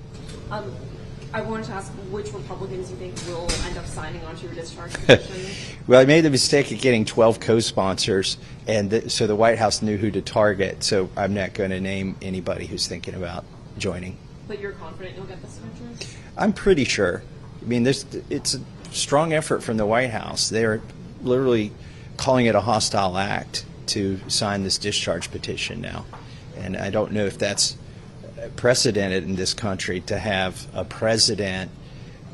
I wanted to ask which Republicans you think will end up signing onto your discharge petition. Well, I made the mistake of getting 12 co-sponsors, and so the White House knew who to target, so I'm not going to name anybody who's thinking about joining. But you're confident you'll get the signatures? I'm pretty sure. I mean, it's a strong effort from the White House. They're literally calling it a hostile act to sign this discharge petition now. And I don't know if that's precedented in this country to have a president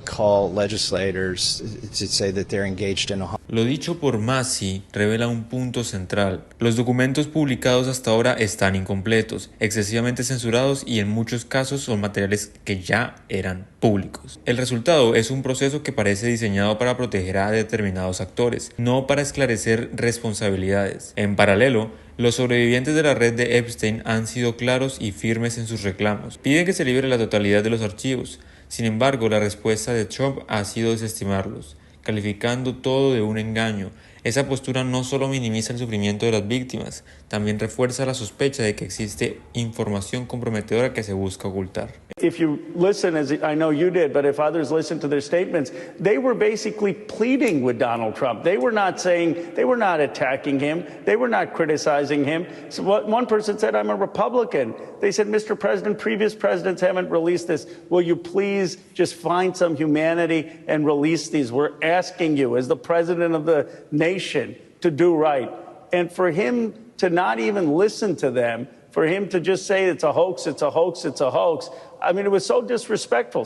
call legislators to say that they're engaged in a... Lo dicho por Massey revela un punto central. Los documentos publicados hasta ahora están incompletos, excesivamente censurados y en muchos casos son materiales que ya eran públicos. El resultado es un proceso que parece diseñado para proteger a determinados actores, no para esclarecer responsabilidades. En paralelo, los sobrevivientes de la red de Epstein han sido claros y firmes en sus reclamos. Piden que se libere la totalidad de los archivos. Sin embargo, la respuesta de Trump ha sido desestimarlos, calificando todo de un engaño. Esa postura no solo minimiza el sufrimiento de las víctimas, también refuerza la sospecha de que existe información comprometedora que se busca ocultar. If you listen, as I know you did, but if others listen to their statements, they were basically pleading with Donald Trump. They were not saying, they were not attacking him. They were not criticizing him. So one person said, I'm a Republican. They said, Mr. President, previous presidents haven't released this. Will you please just find some humanity and release these? We're asking you as the president of the nation to do right. And for him to not even listen to them, for him to just say it's a hoax, it's a hoax, it's a hoax. I mean, it was so disrespectful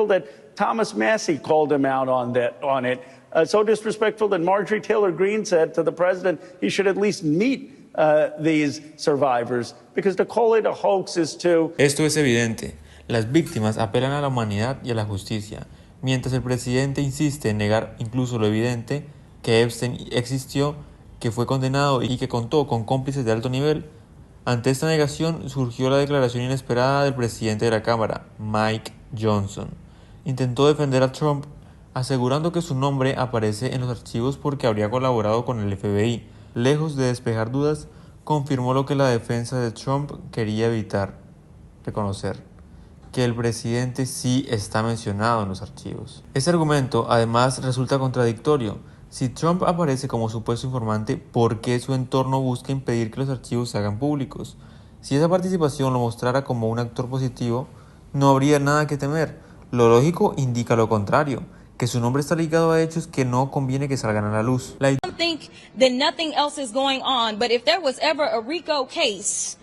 that Thomas Massey called him out on it. So disrespectful that Marjorie Taylor Greene said to the president he should at least meet these survivors, because to call it a hoax is to... Esto es evidente. Las víctimas apelan a la humanidad y a la justicia, mientras el presidente insiste en negar incluso lo evidente, que Epstein existió, que fue condenado y que contó con cómplices de alto nivel. Ante esta negación surgió la declaración inesperada del presidente de la Cámara, Mike Johnson. Intentó defender a Trump, asegurando que su nombre aparece en los archivos porque habría colaborado con el FBI. Lejos de despejar dudas, confirmó lo que la defensa de Trump quería evitar, reconocer que el presidente sí está mencionado en los archivos. Este argumento además resulta contradictorio. Si Trump aparece como supuesto informante, ¿por qué su entorno busca impedir que los archivos se hagan públicos? Si esa participación lo mostrara como un actor positivo, no habría nada que temer. Lo lógico indica lo contrario, que su nombre está ligado a hechos que no conviene que salgan a la luz. I don't think that nothing else is going on, but if there was ever a RICO case,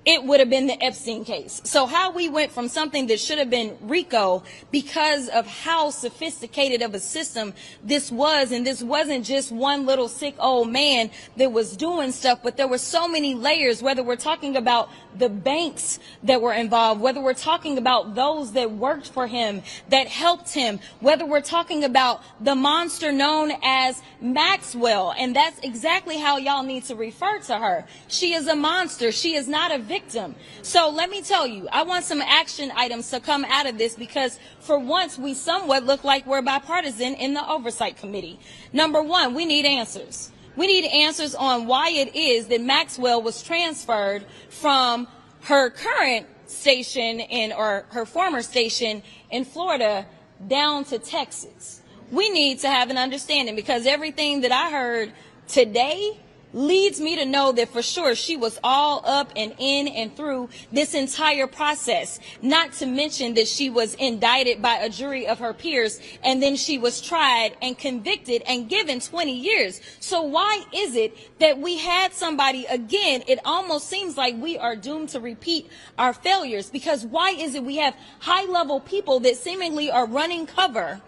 it would have been the Epstein case. So how we went from something that should have been RICO because of how sophisticated of a system this was, and this wasn't just one little sick old man that was doing stuff, but there were so many layers, whether we're talking about the banks that were involved, whether we're talking about those that worked for him, that helped him, whether we're talking about the monster known as Maxwell, and that's exactly how y'all need to refer to her. She is a monster. She is not a victim. So let me tell you, I want some action items to come out of this, because for once we somewhat look like we're bipartisan in the Oversight Committee. Number one, we need answers. We need answers on why it is that Maxwell was transferred from her current station or her former station in Florida down to Texas. We need to have an understanding, because everything that I heard today leads me to know that for sure she was all up and in and through this entire process, not to mention that she was indicted by a jury of her peers, and then she was tried and convicted and given 20 years. So why is it that we had somebody, again, it almost seems like we are doomed to repeat our failures, because why is it we have high-level people that seemingly are running cover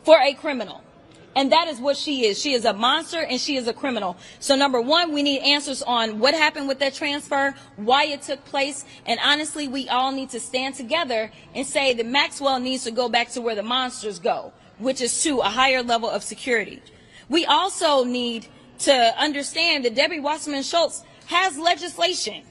for a criminal? And that is what she is. She is a monster and she is a criminal. So number one, we need answers on what happened with that transfer, why it took place. And honestly, we all need to stand together and say that Maxwell needs to go back to where the monsters go, which is to a higher level of security. We also need to understand that Debbie Wasserman Schultz has legislation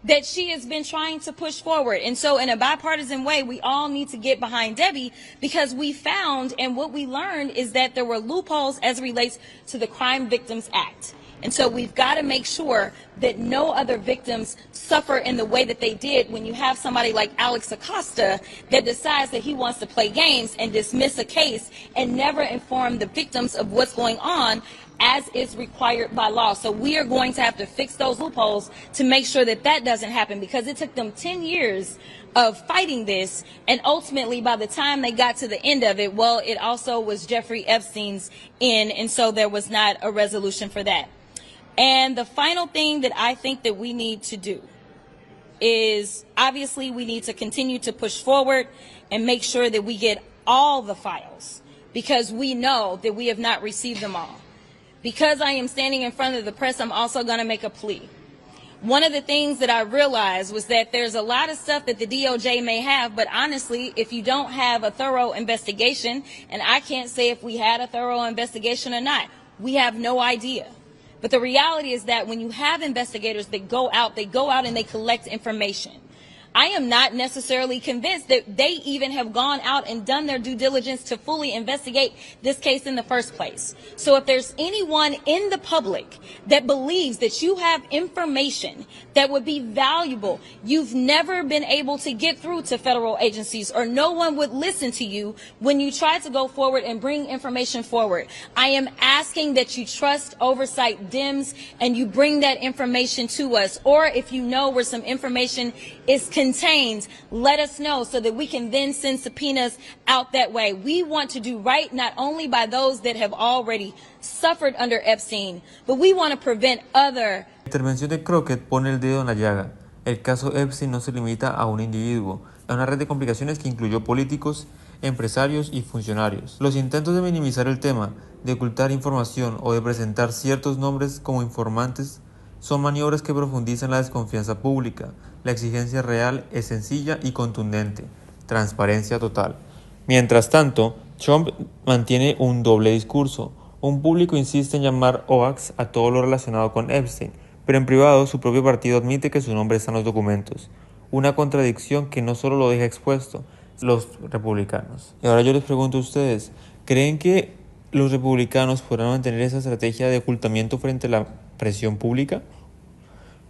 that she has been trying to push forward. And so in a bipartisan way, we all need to get behind Debbie, because we found, and what we learned is that there were loopholes as it relates to the Crime Victims Act. And so we've got to make sure that no other victims suffer in the way that they did when you have somebody like Alex Acosta that decides that he wants to play games and dismiss a case and never inform the victims of what's going on as is required by law. So we are going to have to fix those loopholes to make sure that that doesn't happen, because it took them 10 years of fighting this, and ultimately by the time they got to the end of it, well, it also was Jeffrey Epstein's end, and so there was not a resolution for that. And the final thing that I think that we need to do is obviously we need to continue to push forward and make sure that we get all the files, because we know that we have not received them all. Because I am standing in front of the press, I'm also going to make a plea. One of the things that I realized was that there's a lot of stuff that the DOJ may have, but honestly, if you don't have a thorough investigation, and I can't say if we had a thorough investigation or not, we have no idea. But the reality is that when you have investigators that go out and they collect information. I am not necessarily convinced that they even have gone out and done their due diligence to fully investigate this case in the first place. So if there's anyone in the public that believes that you have information that would be valuable, you've never been able to get through to federal agencies, or no one would listen to you when you try to go forward and bring information forward. I am asking that you trust oversight DIMS and you bring that information to us. Or if you know where some information is contained, let us know so that we can then send subpoenas out that way. We want to do right not only by those that have already suffered under Epstein, but we want to prevent other. La intervención de Crockett pone el dedo en la llaga. El caso Epstein no se limita a un individuo, a una red de complicaciones que incluyó políticos, empresarios y funcionarios. Los intentos de minimizar el tema, de ocultar información o de presentar ciertos nombres como informantes son maniobras que profundizan la desconfianza pública. La exigencia real es sencilla y contundente: transparencia total. Mientras tanto, Trump mantiene un doble discurso. Un público insiste en llamar hoax a todo lo relacionado con Epstein, pero en privado su propio partido admite que su nombre está en los documentos. Una contradicción que no solo lo deja expuesto los republicanos. Y ahora yo les pregunto a ustedes, ¿creen que los republicanos podrán mantener esa estrategia de ocultamiento frente a la presión pública?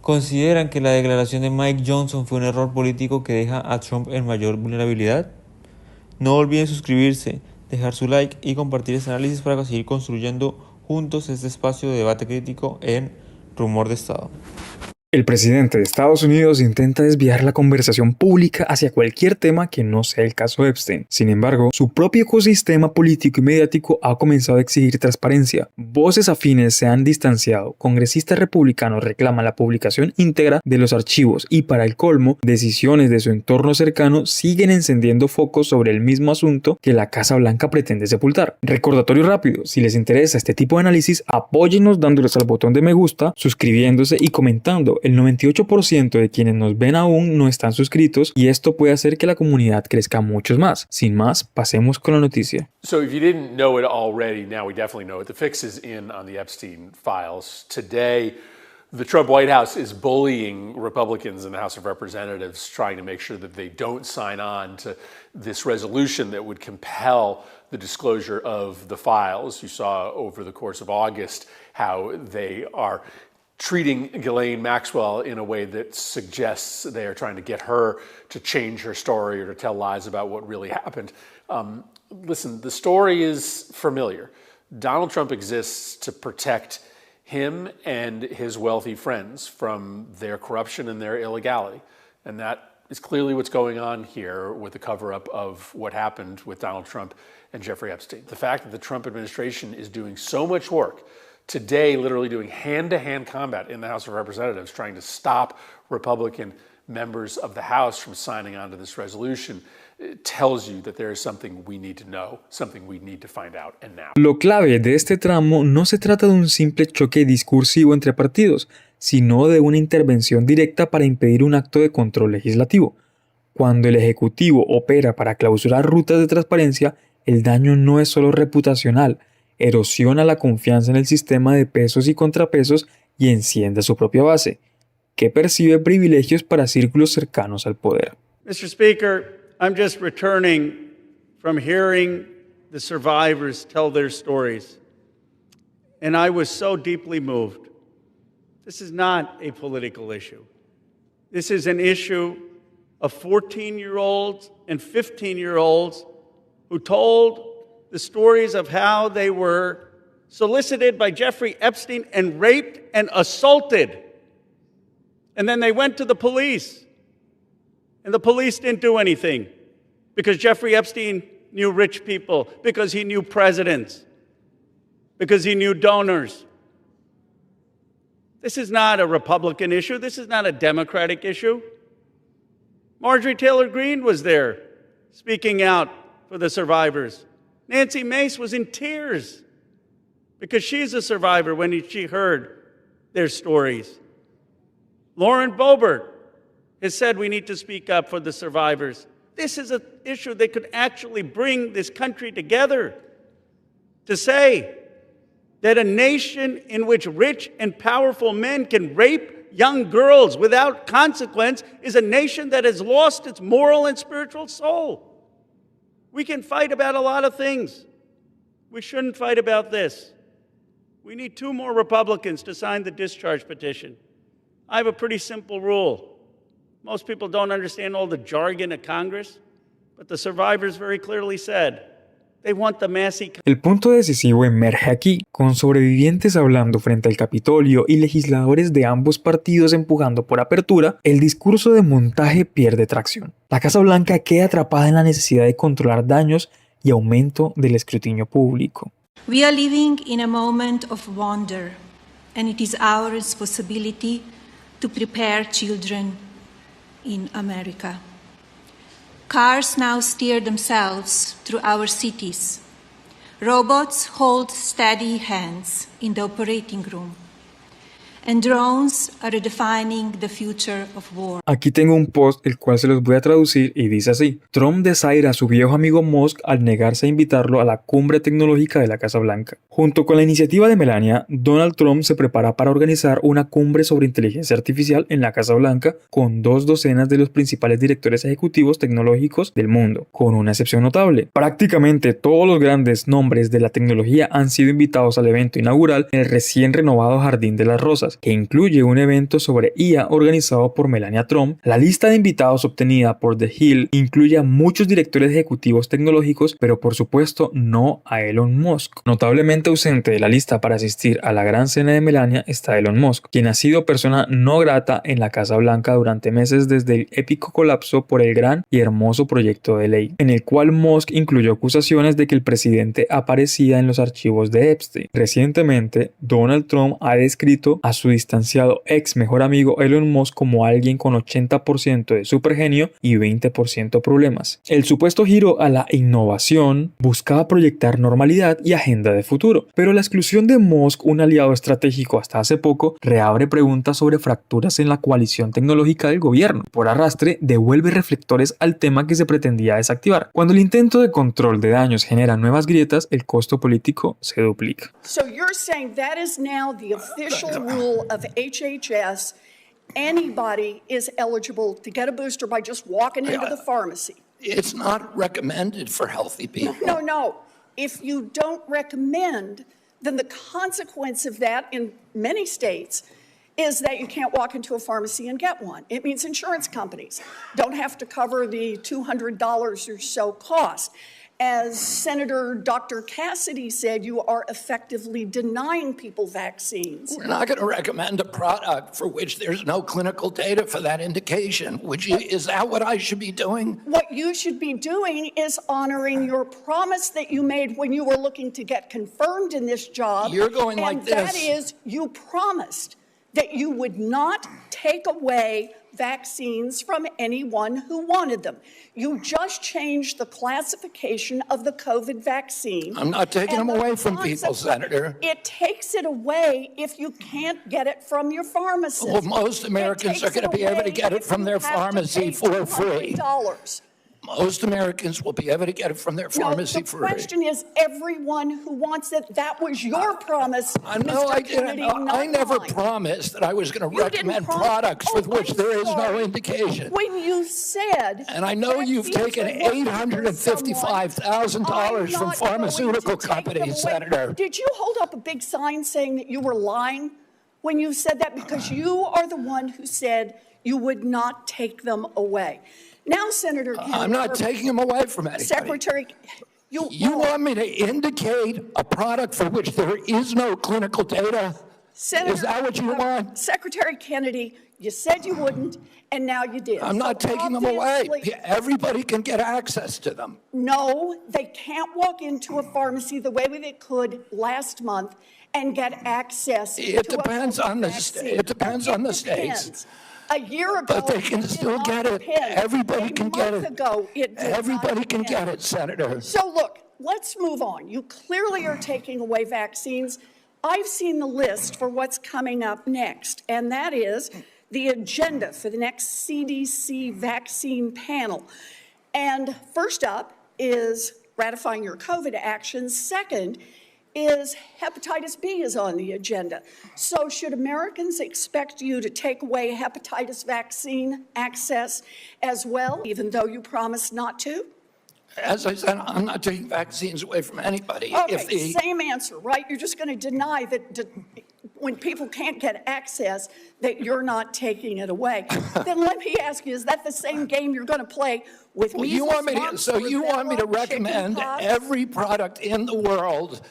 ¿Consideran que la declaración de Mike Johnson fue un error político que deja a Trump en mayor vulnerabilidad? No olviden suscribirse, dejar su like y compartir este análisis para seguir construyendo juntos este espacio de debate crítico en Rumor de Estado. El presidente de Estados Unidos intenta desviar la conversación pública hacia cualquier tema que no sea el caso Epstein. Sin embargo, su propio ecosistema político y mediático ha comenzado a exigir transparencia. Voces afines se han distanciado, congresistas republicanos reclaman la publicación íntegra de los archivos y, para el colmo, decisiones de su entorno cercano siguen encendiendo focos sobre el mismo asunto que la Casa Blanca pretende sepultar. Recordatorio rápido: si les interesa este tipo de análisis, apóyennos dándoles al botón de me gusta, suscribiéndose y comentando. El 98% de quienes nos ven aún no están suscritos y esto puede hacer que la comunidad crezca mucho más. Sin más, pasemos con la noticia. So if you didn't know it already, now we definitely know it. The fix is in on the Epstein files. Today, the Trump White House is bullying Republicans in the House of Representatives, trying to make sure that they don't sign on to this resolution that would compel the disclosure of the files. You saw over the course of August how they are treating Ghislaine Maxwell in a way that suggests they are trying to get her to change her story or to tell lies about what really happened. Listen, the story is familiar. Donald Trump exists to protect him and his wealthy friends from their corruption and their illegality. And that is clearly what's going on here with the cover-up of what happened with Donald Trump and Jeffrey Epstein. The fact that the Trump administration is doing so much work today, literally doing hand-to-hand combat in the House of Representatives, trying to stop Republican members of the House from signing on to this resolution, it tells you that there is something we need to know, something we need to find out, and now. Lo clave de este tramo no se trata de un simple choque discursivo entre partidos, sino de una intervención directa para impedir un acto de control legislativo. Cuando el Ejecutivo opera para clausurar rutas de transparencia, el daño no es solo reputacional, erosiona la confianza en el sistema de pesos y contrapesos y enciende su propia base, que percibe privilegios para círculos cercanos al poder. Mr. Speaker, I'm just returning from hearing the survivors tell their stories, and I was so deeply moved. This is not a political issue. This is an issue of 14-year-olds and 15-year-olds who told the stories of how they were solicited by Jeffrey Epstein and raped and assaulted. And then they went to the police. And the police didn't do anything because Jeffrey Epstein knew rich people, because he knew presidents, because he knew donors. This is not a Republican issue. This is not a Democratic issue. Marjorie Taylor Greene was there speaking out for the survivors. Nancy Mace was in tears because she's a survivor when she heard their stories. Lauren Boebert has said we need to speak up for the survivors. This is an issue that could actually bring this country together to say that a nation in which rich and powerful men can rape young girls without consequence is a nation that has lost its moral and spiritual soul. We can fight about a lot of things. We shouldn't fight about this. We need 2 more Republicans to sign the discharge petition. I have a pretty simple rule. Most people don't understand all the jargon of Congress, but the survivors very clearly said they want the massy. El punto decisivo emerge aquí, con sobrevivientes hablando frente al Capitolio y legisladores de ambos partidos empujando por apertura, el discurso de montaje pierde tracción. La Casa Blanca queda atrapada en la necesidad de controlar daños y aumento del escrutinio público. We are living in a moment of wonder, and it is our responsibility to prepare children in America. Cars now steer themselves through our cities. Robots hold steady hands in the operating room. And drones are redefining the future of war. Aquí tengo un post el cual se los voy a traducir y dice así: Trump desaira a su viejo amigo Musk al negarse a invitarlo a la cumbre tecnológica de la Casa Blanca. Junto con la iniciativa de Melania, Donald Trump se prepara para organizar una cumbre sobre inteligencia artificial en la Casa Blanca con 2 docenas de los principales directores ejecutivos tecnológicos del mundo, con una excepción notable. Prácticamente todos los grandes nombres de la tecnología han sido invitados al evento inaugural en el recién renovado Jardín de las Rosas, que incluye un evento sobre IA organizado por Melania Trump. La lista de invitados obtenida por The Hill incluye a muchos directores ejecutivos tecnológicos, pero por supuesto no a Elon Musk. Notablemente ausente de la lista para asistir a la gran cena de Melania está Elon Musk, quien ha sido persona no grata en la Casa Blanca durante meses desde el épico colapso por el gran y hermoso proyecto de ley, en el cual Musk incluyó acusaciones de que el presidente aparecía en los archivos de Epstein. Recientemente, Donald Trump ha descrito a su distanciado ex mejor amigo Elon Musk como alguien con 80% de supergenio y 20% problemas. El supuesto giro a la innovación buscaba proyectar normalidad y agenda de futuro, pero la exclusión de Musk, un aliado estratégico hasta hace poco, reabre preguntas sobre fracturas en la coalición tecnológica del gobierno. Por arrastre, devuelve reflectores al tema que se pretendía desactivar. Cuando el intento de control de daños genera nuevas grietas, el costo político se duplica. So you're saying that is now the official rule of HHS. Anybody is eligible to get a booster by just walking into the pharmacy. It's not recommended for healthy people. No. If you don't recommend, then the consequence of that in many states is that you can't walk into a pharmacy and get one. It means insurance companies don't have to cover the $200 or so cost. As Senator Dr. Cassidy said, you are effectively denying people vaccines. We're not going to recommend a product for which there's no clinical data for that indication. Is that what I should be doing? What you should be doing is honoring your promise that you made when you were looking to get confirmed in this job. You're going like this. And that is, you promised that you would not take away vaccines from anyone who wanted them. You just changed the classification of the COVID vaccine. I'm not taking them away from people, Senator. It takes it away if you can't get it from your pharmacist. Well, most Americans are going to be able to get it from their pharmacy for free. Most Americans will be able to get it from their pharmacy for free. The question is everyone who wants it. That was your promise. I never promised that I was going to recommend products with which there is no indication. When you said... And I know you've taken $855,000 from pharmaceutical companies, Senator. Did you hold up a big sign saying that you were lying when you said that? Because you are the one who said you would not take them away. Now, Senator Kennedy, I'm not taking them away from anybody. Secretary, you want me to indicate a product for which there is no clinical data? Senator, is that what you want? Secretary Kennedy, you said you wouldn't, and now you did. I'm not taking them away. Everybody can get access to them. No, they can't walk into a pharmacy the way they could last month and get access. It depends on the states. A year ago, But they can still get it. Everybody can get it. Ago, it did Everybody not can depend. get it, Senator. So look, let's move on. You clearly are taking away vaccines. I've seen the list for what's coming up next, and that is the agenda for the next CDC vaccine panel. And first up is ratifying your COVID actions. Second is hepatitis B is on the agenda. So should Americans expect you to take away hepatitis vaccine access as well, even though you promised not to? As I said, I'm not taking vaccines away from anybody. Okay, same answer, right? You're just going to deny that when people can't get access, that you're not taking it away. Then let me ask you, is that the same game you're going to play with Well, measles, you want me to, mumps, so you want me to rubella, recommend chickenpox? every product in the world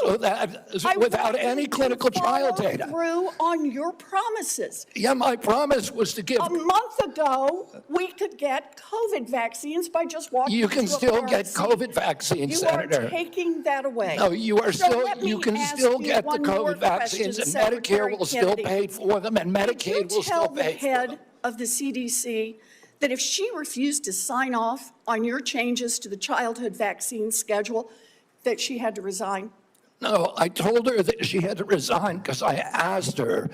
so that I without want any you to clinical trial follow data? through on your promises. Yeah, my promise was to give. A month ago, we could get COVID vaccines by just walking You can into a still get pharmacy. COVID vaccines, You Senator. are taking that away. No, you are So still. let me You can ask still you get the one more COVID vaccines, question, and Medicare Secretary will still Kennedy. pay for them, and Medicaid will still pay for them. Tell the head of the CDC that if she refused to sign off on your changes to the childhood vaccine schedule, that she had to resign? No, I told her that she had to resign because I asked her,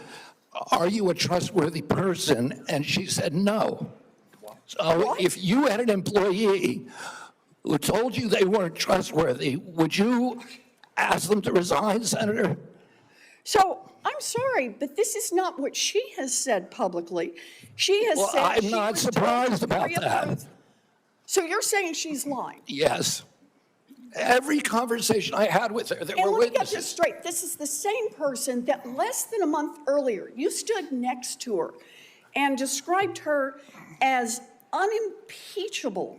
"Are you a trustworthy person?" And she said no. So if you had an employee who told you they weren't trustworthy, would you ask them to resign, Senator? So I'm sorry, but this is not what she has said publicly. She has Well, said I'm she not would surprised about pre-approve. that. So you're saying she's lying? Yes. Every conversation I had with her, there And were let me get this witnesses. straight. This is the same person that less than a month earlier, you stood next to her and described her as unimpeachable.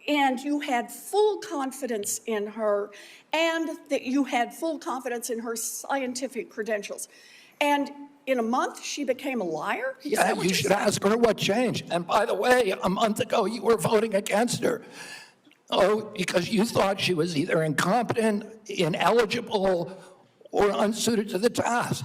And you had full confidence in her, and that you had full confidence in her scientific credentials. And in a month, she became a liar? Is Yeah, that what you you're should saying? ask her what changed. And by the way, a month ago, you were voting against her. Oh, because you thought she was either incompetent, ineligible, or unsuited to the task.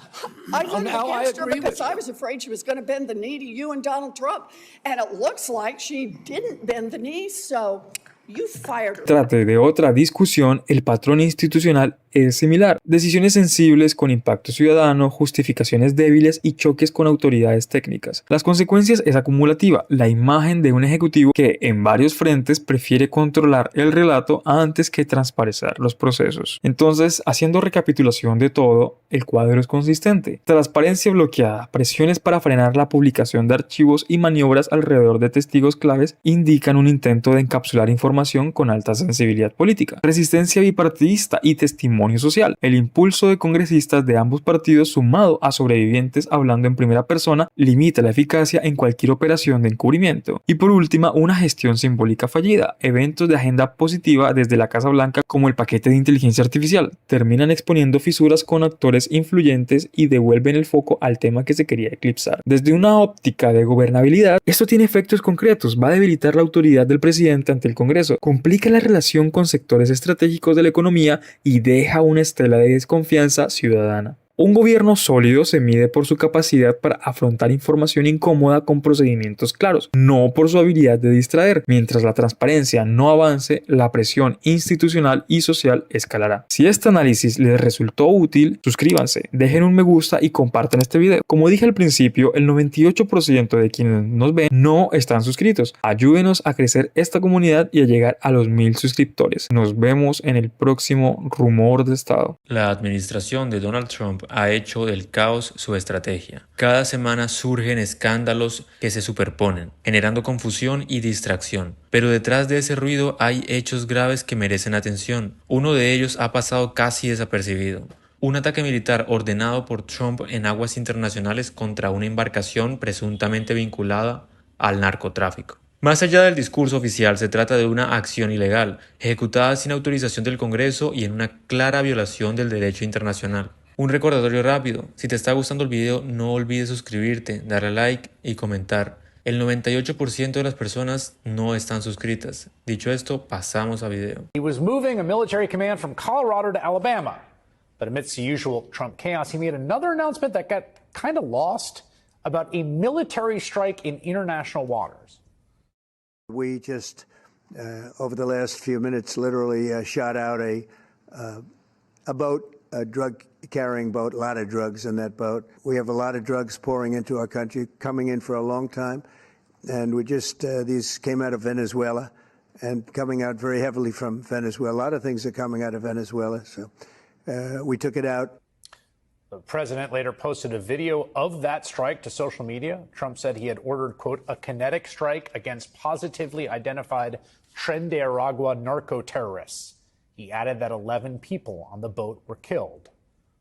I voted Now I against her agree because with I you. was afraid she was going to bend the knee to you and Donald Trump. And it looks like she didn't bend the knee, so you fired her. Trate de otra discusión, el patrón institucional es similar. Decisiones sensibles con impacto ciudadano, justificaciones débiles y choques con autoridades técnicas. Las consecuencias es acumulativa, la imagen de un ejecutivo que en varios frentes prefiere controlar el relato antes que transparecer los procesos. Entonces, haciendo recapitulación de todo, el cuadro es consistente. Transparencia bloqueada, presiones para frenar la publicación de archivos y maniobras alrededor de testigos claves indican un intento de encapsular información con alta sensibilidad política. Resistencia bipartidista y testimonio social. El impulso de congresistas de ambos partidos sumado a sobrevivientes hablando en primera persona limita la eficacia en cualquier operación de encubrimiento. Y por última, una gestión simbólica fallida. Eventos de agenda positiva desde la Casa Blanca como el paquete de inteligencia artificial terminan exponiendo fisuras con actores influyentes y devuelven el foco al tema que se quería eclipsar. Desde una óptica de gobernabilidad, esto tiene efectos concretos. Va a debilitar la autoridad del presidente ante el Congreso, complica la relación con sectores estratégicos de la economía y deja una estela de desconfianza ciudadana. Un gobierno sólido se mide por su capacidad para afrontar información incómoda con procedimientos claros, no por su habilidad de distraer. Mientras la transparencia no avance, la presión institucional y social escalará. Si este análisis les resultó útil, suscríbanse, dejen un me gusta y compartan este video. Como dije al principio, el 98% de quienes nos ven no están suscritos. Ayúdenos a crecer esta comunidad y a llegar a los 1000 suscriptores. Nos vemos en el próximo Rumor de Estado. La administración de Donald Trump ha hecho del caos su estrategia. Cada semana surgen escándalos que se superponen, generando confusión y distracción. Pero detrás de ese ruido hay hechos graves que merecen atención. Uno de ellos ha pasado casi desapercibido. Un ataque militar ordenado por Trump en aguas internacionales contra una embarcación presuntamente vinculada al narcotráfico. Más allá del discurso oficial, se trata de una acción ilegal, ejecutada sin autorización del Congreso y en una clara violación del derecho internacional. Un recordatorio rápido, si te está gustando el video no olvides suscribirte, darle like y comentar. El 98% de las personas no están suscritas. Dicho esto, pasamos a video. He was moving a military command from Colorado to Alabama. But amidst the usual Trump chaos, he made another announcement that got kind of lost. about a military strike in international waters. We just, over the last few minutes, literally shot out a boat, a drug-carrying boat, a lot of drugs in that boat. We have a lot of drugs pouring into our country, coming in for a long time. And we just, these came out of Venezuela and coming out very heavily from Venezuela. A lot of things are coming out of Venezuela, so we took it out. The president later posted a video of that strike to social media. Trump said he had ordered, quote, a kinetic strike against positively identified Tren de Aragua narco-terrorists. He added that 11 people on the boat were killed.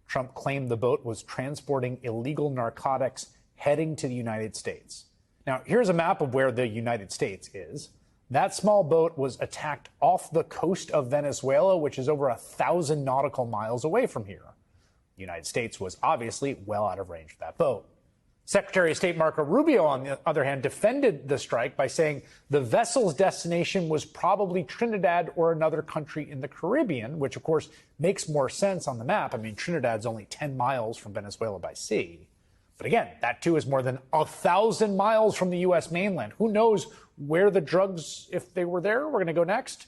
Trump claimed the boat was transporting illegal narcotics heading to the United States. Now, here's a map of where the United States is. That small boat was attacked off the coast of Venezuela, which is over 1,000 nautical miles away from here. The United States was obviously well out of range of that boat. Secretary of State Marco Rubio, on the other hand, defended the strike by saying the vessel's destination was probably Trinidad or another country in the Caribbean, which, of course, makes more sense on the map. I mean, Trinidad's only 10 miles from Venezuela by sea. But again, that too is more than 1,000 miles from the U.S. mainland. Who knows where the drugs, if they were there, were going to go next?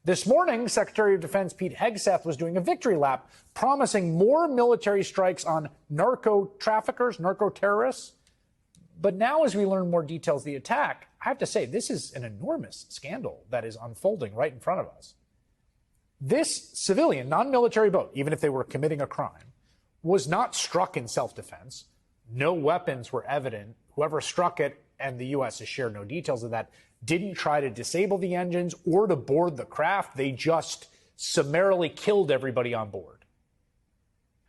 This morning, Secretary of Defense Pete Hegseth was doing a victory lap, promising more military strikes on narco traffickers, narco terrorists. But now, as we learn more details of the attack, I have to say, this is an enormous scandal that is unfolding right in front of us. This civilian, non-military boat, even if they were committing a crime, was not struck in self-defense. No weapons were evident. Whoever struck it, and the U.S. has shared no details of that, didn't try to disable the engines or to board the craft. They just summarily killed everybody on board.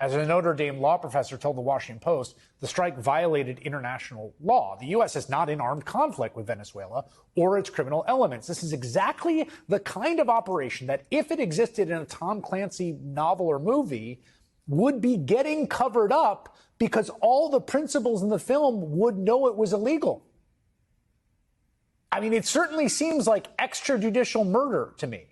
As a Notre Dame law professor told the Washington Post, the strike violated international law. The U.S. is not in armed conflict with Venezuela or its criminal elements. This is exactly the kind of operation that, if it existed in a Tom Clancy novel or movie, would be getting covered up because all the principals in the film would know it was illegal. I mean, it certainly seems like extrajudicial murder to me.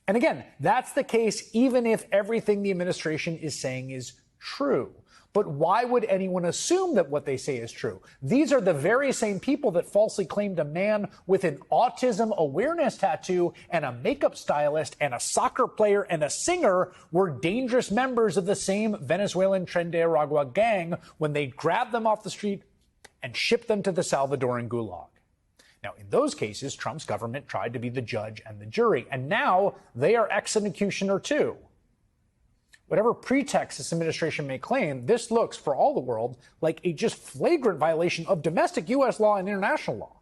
And again, that's the case even if everything the administration is saying is true. But why would anyone assume that what they say is true? These are the very same people that falsely claimed a man with an autism awareness tattoo and a makeup stylist and a soccer player and a singer were dangerous members of the same Venezuelan Tren de Aragua gang when they grabbed them off the street and shipped them to the Salvadoran gulag. Now, in those cases, Trump's government tried to be the judge and the jury, and now they are executioner too. Whatever pretext this administration may claim, this looks, for all the world, like a just flagrant violation of domestic U.S. law and international law.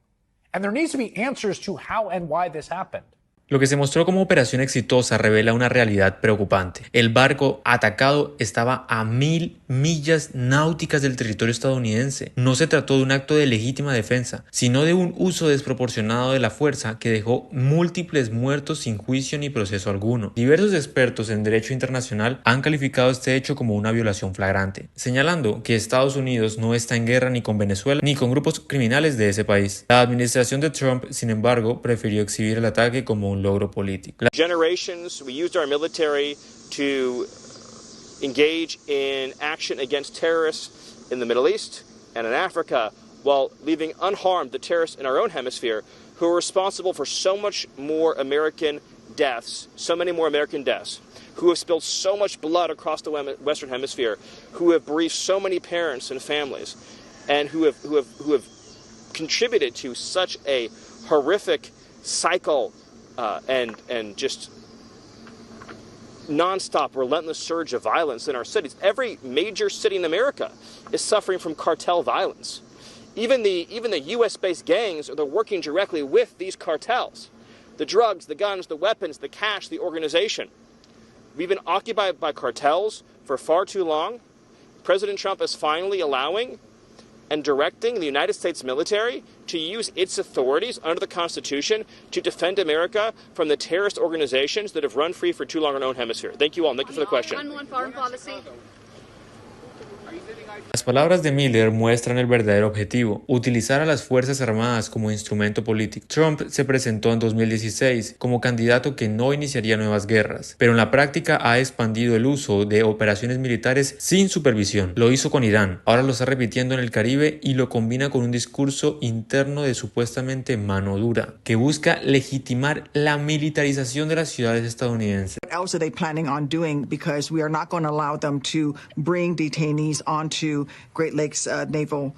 And there needs to be answers to how and why this happened. Lo que se mostró como operación exitosa revela una realidad preocupante. El barco atacado estaba a 1.000 millas náuticas del territorio estadounidense. No se trató de un acto de legítima defensa, sino de un uso desproporcionado de la fuerza que dejó múltiples muertos sin juicio ni proceso alguno. Diversos expertos en derecho internacional han calificado este hecho como una violación flagrante, señalando que Estados Unidos no está en guerra ni con Venezuela ni con grupos criminales de ese país. La administración de Trump, sin embargo, prefirió exhibir el ataque como un logro político. Generations, we used our military to engage in action against terrorists in the Middle East and in Africa, while leaving unharmed the terrorists in our own hemisphere who are responsible for so much more American deaths, so many more American deaths, who have spilled so much blood across the Western Hemisphere, who have bereaved so many parents and families, and who have contributed to such a horrific cycle and just nonstop, relentless surge of violence in our cities. Every major city in America is suffering from cartel violence. Even the U.S.-based gangs are working directly with these cartels. The drugs, the guns, the weapons, the cash, the organization. We've been occupied by cartels for far too long. President Trump is finally allowing and directing the United States military to use its authorities under the Constitution to defend America from the terrorist organizations that have run free for too long in our own hemisphere. Thank you all. Thank you for the question. On foreign policy. Las palabras de Miller muestran el verdadero objetivo: utilizar a las Fuerzas Armadas como instrumento político. Trump se presentó en 2016 como candidato que no iniciaría nuevas guerras, pero en la práctica ha expandido el uso de operaciones militares sin supervisión. Lo hizo con Irán, ahora lo está repitiendo en el Caribe y lo combina con un discurso interno de supuestamente mano dura, que busca legitimar la militarización de las ciudades estadounidenses. What else are they planning on doing? Because we are not going to allow them to bring detainees onto Great Lakes Naval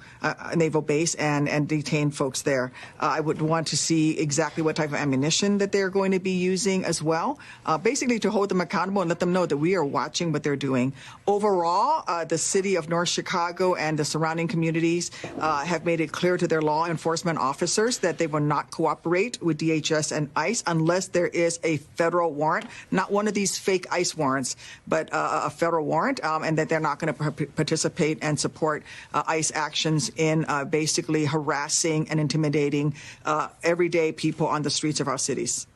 Base and detain folks there. I would want to see exactly what type of ammunition that they're going to be using as well, basically to hold them accountable and let them know that we are watching what they're doing. Overall, the city of North Chicago and the surrounding communities have made it clear to their law enforcement officers that they will not cooperate with DHS and ICE unless there is a federal warrant, not one of these fake ICE warrants, but a federal warrant, and that they're not going to participate and support ICE actions in basically harassing and intimidating everyday people on the streets of our cities.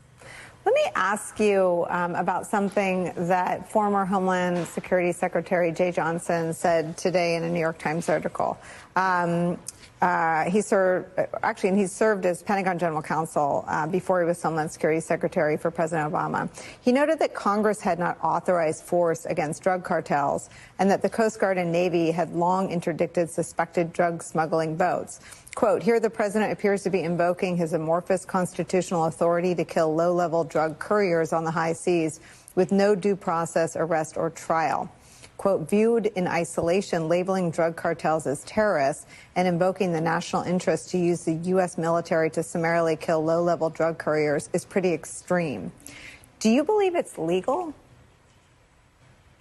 Let me ask you about something that former Homeland Security Secretary Jay Johnson said today in a New York Times article. He served as Pentagon General Counsel before he was Homeland Security Secretary for President Obama. He noted that Congress had not authorized force against drug cartels and that the Coast Guard and Navy had long interdicted suspected drug smuggling boats. Quote, here the president appears to be invoking his amorphous constitutional authority to kill low-level drug couriers on the high seas with no due process, arrest, or trial. Quote, viewed in isolation, labeling drug cartels as terrorists and invoking the national interest to use the U.S. military to summarily kill low-level drug couriers is pretty extreme. Do you believe it's legal?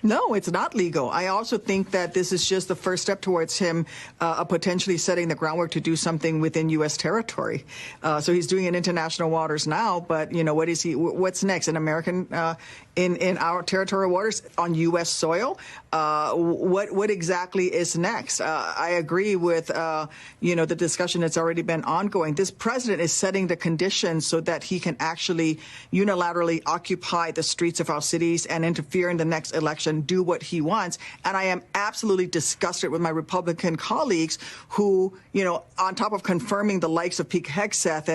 No, it's not legal. I also think that this is just the first step towards him potentially setting the groundwork to do something within U.S. territory. So he's doing it in international waters now, but you know, what's next? An American in our territorial waters on U.S. soil? What exactly is next? I agree with the discussion that's already been ongoing. This president is setting the conditions so that he can actually unilaterally occupy the streets of our cities and interfere in the next election, do what he wants. And I am absolutely disgusted with my Republican colleagues who, on top of confirming the likes of Pete Hegseth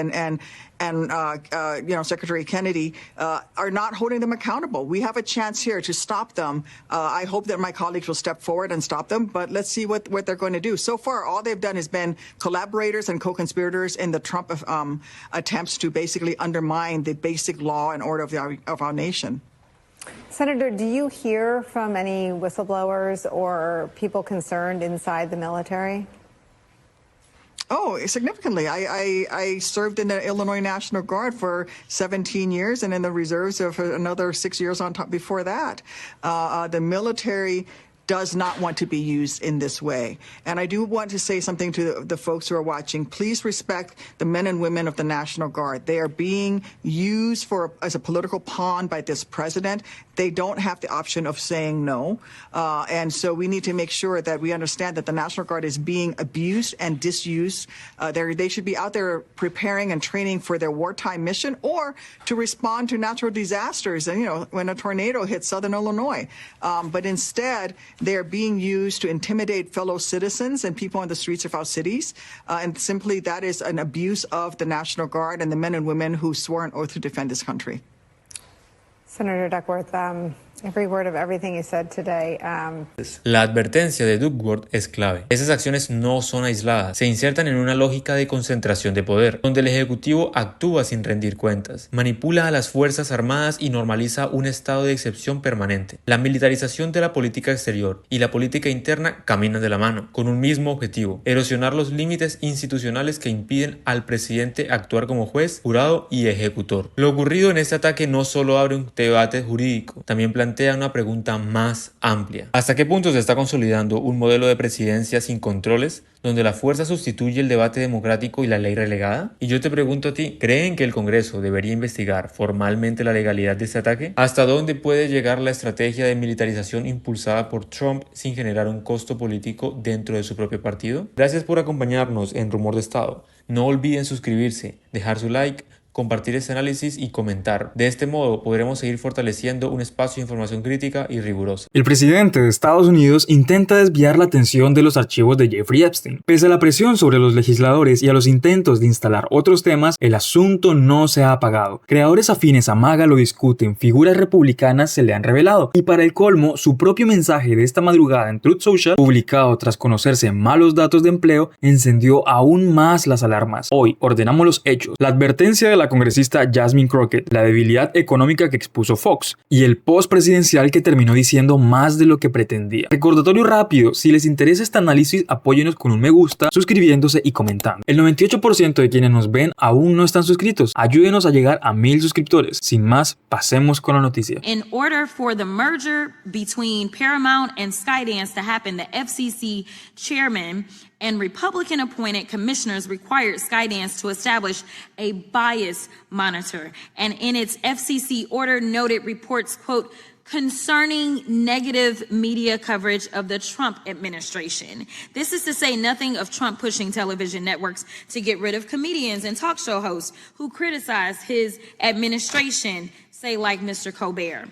and Secretary Kennedy, are not holding them accountable. We have a chance here to stop them. I hope that my colleagues will step forward and stop them, but let's see what they're going to do. So far, all they've done has been collaborators and co-conspirators in the Trump attempts to basically undermine the basic law and order of our nation. Senator, do you hear from any whistleblowers or people concerned inside the military? Oh, significantly. I served in the Illinois National Guard for 17 years and in the reserves for another 6 years on top before that. The military does not want to be used in this way. And I do want to say something to the folks who are watching. Please respect the men and women of the National Guard. They are being used as a political pawn by this president. They don't have the option of saying no. And so we need to make sure that we understand that the National Guard is being abused and disused. They should be out there preparing and training for their wartime mission or to respond to natural disasters, when a tornado hits southern Illinois. But instead, they're being used to intimidate fellow citizens and people on the streets of our cities. And simply that is an abuse of the National Guard and the men and women who swore an oath to defend this country. Senator Duckworth, every word of everything you said today. La advertencia de Duckworth es clave. Esas acciones no son aisladas, se insertan en una lógica de concentración de poder, donde el Ejecutivo actúa sin rendir cuentas, manipula a las Fuerzas Armadas y normaliza un estado de excepción permanente. La militarización de la política exterior y la política interna caminan de la mano, con un mismo objetivo: erosionar los límites institucionales que impiden al presidente actuar como juez, jurado y ejecutor. Lo ocurrido en este ataque no solo abre un debate jurídico, también plantea una pregunta más amplia. ¿Hasta qué punto se está consolidando un modelo de presidencia sin controles, donde la fuerza sustituye el debate democrático y la ley relegada? Y yo te pregunto a ti, ¿creen que el Congreso debería investigar formalmente la legalidad de este ataque? ¿Hasta dónde puede llegar la estrategia de militarización impulsada por Trump sin generar un costo político dentro de su propio partido? Gracias por acompañarnos en Rumor de Estado. No olviden suscribirse, dejar su like, compartir este análisis y comentar. De este modo podremos seguir fortaleciendo un espacio de información crítica y rigurosa. El presidente de Estados Unidos intenta desviar la atención de los archivos de Jeffrey Epstein. Pese a la presión sobre los legisladores y a los intentos de instalar otros temas, el asunto no se ha apagado. Creadores afines a MAGA lo discuten, figuras republicanas se le han revelado, y para el colmo, su propio mensaje de esta madrugada en Truth Social, publicado tras conocerse malos datos de empleo, encendió aún más las alarmas. Hoy ordenamos los hechos, la advertencia de la congresista Jasmine Crockett, la debilidad económica que expuso Fox y el post presidencial que terminó diciendo más de lo que pretendía. Recordatorio rápido, si les interesa este análisis, apóyenos con un me gusta, suscribiéndose y comentando. El 98% de quienes nos ven aún no están suscritos. Ayúdenos a llegar a 1000 suscriptores. Sin más, pasemos con la noticia. In order for the merger between Paramount and Skydance to happen, the FCC chairman and Republican-appointed commissioners required Skydance to establish a bias monitor. And in its FCC order noted reports, quote, concerning negative media coverage of the Trump administration. This is to say nothing of Trump pushing television networks to get rid of comedians and talk show hosts who criticize his administration, say like Mr. Colbert.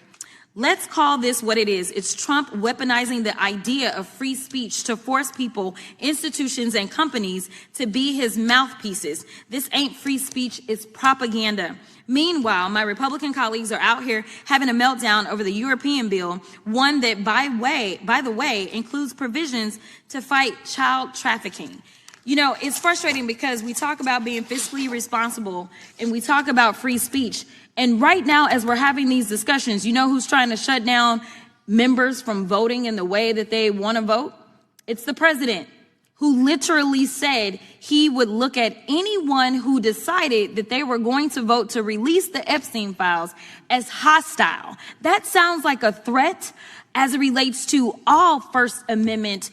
Let's call this what it is. It's Trump weaponizing the idea of free speech to force people, institutions, and companies to be his mouthpieces. This ain't free speech, it's propaganda. Meanwhile, my Republican colleagues are out here having a meltdown over the European bill, one that, by the way, includes provisions to fight child trafficking. You know, it's frustrating because we talk about being fiscally responsible and we talk about free speech. And right now, as we're having these discussions, you know who's trying to shut down members from voting in the way that they want to vote? It's the president, who literally said he would look at anyone who decided that they were going to vote to release the Epstein files as hostile. That sounds like a threat as it relates to all First Amendment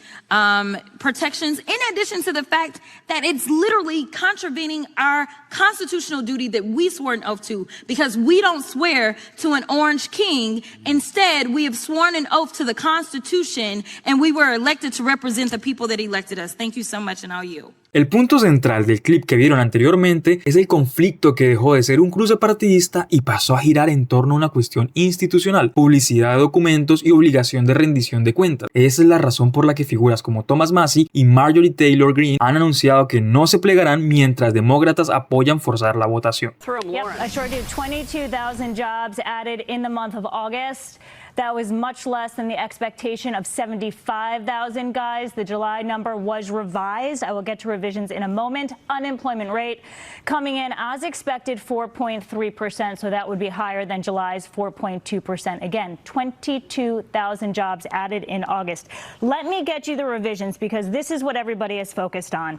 protections, in addition to the fact that it's literally contravening our constitutional duty that we swore an oath to, because we don't swear to an orange king. Instead, we have sworn an oath to the Constitution, and we were elected to represent the people that elected us. Thank you so much, and I'll yield. El punto central del clip que vieron anteriormente es el conflicto que dejó de ser un cruce partidista y pasó a girar en torno a una cuestión institucional, publicidad de documentos y obligación de rendición de cuentas. Esa es la razón por la que figuras como Thomas Massie y Marjorie Taylor Greene han anunciado que no se plegarán mientras demócratas apoyan forzar la votación. Yep, a shortage of 22,000 jobs added in the month of August. That was much less than the expectation of 75,000 guys. The July number was revised. I will get to revisions in a moment. Unemployment rate coming in as expected, 4.3%. So that would be higher than July's 4.2%. Again, 22,000 jobs added in August. Let me get you the revisions because this is what everybody is focused on.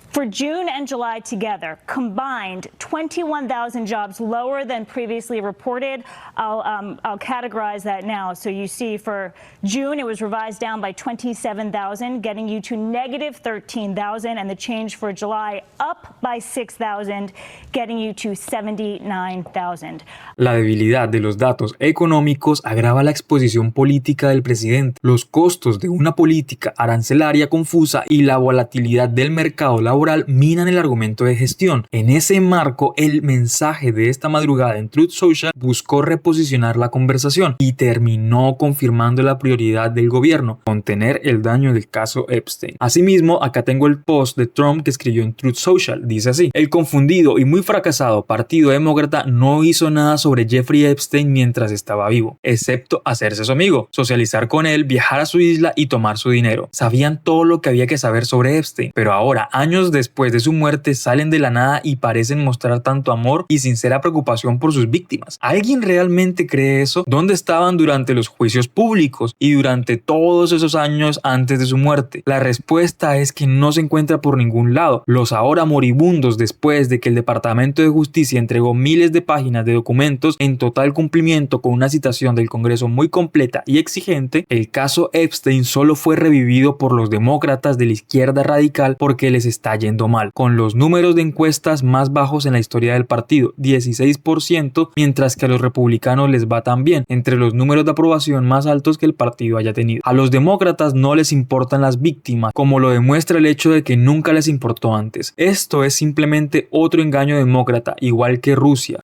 For June and July together, combined 21,000 jobs lower than previously reported. I'll categorize that now. So you see for June, it was revised down by 27,000, getting you to negative 13,000, and the change for July up by 6,000, getting you to 79,000. La debilidad de los datos económicos agrava la exposición política del presidente. Los costos de una política arancelaria confusa y la volatilidad del mercado laboral minan el argumento de gestión. En ese marco, el mensaje de esta madrugada en Truth Social buscó reposicionar la conversación y terminó confirmando la prioridad del gobierno, contener el daño del caso Epstein. Asimismo, acá tengo el post de Trump que escribió en Truth Social. Dice así: el confundido y muy fracasado Partido Demócrata no hizo nada sobre Jeffrey Epstein mientras estaba vivo, excepto hacerse su amigo, socializar con él, viajar a su isla y tomar su dinero. Sabían todo lo que había que saber sobre Epstein, pero ahora, años después de su muerte, salen de la nada y parecen mostrar tanto amor y sincera preocupación por sus víctimas. ¿Alguien realmente cree eso? ¿Dónde estaban durante los juicios públicos y durante todos esos años antes de su muerte? La respuesta es que no se encuentra por ningún lado. Los ahora moribundos, después de que el Departamento de Justicia entregó miles de páginas de documentos en total cumplimiento con una citación del Congreso muy completa y exigente, el caso Epstein solo fue revivido por los demócratas de la izquierda radical porque les está yendo mal, con los números de encuestas más bajos en la historia del partido, 16%, mientras que a los republicanos les va tan bien. Entre los números de aprobación más altos que el partido haya tenido. A los demócratas no les importan las víctimas, como lo demuestra el hecho de que nunca les importó antes. Esto es simplemente otro engaño demócrata, igual que Rusia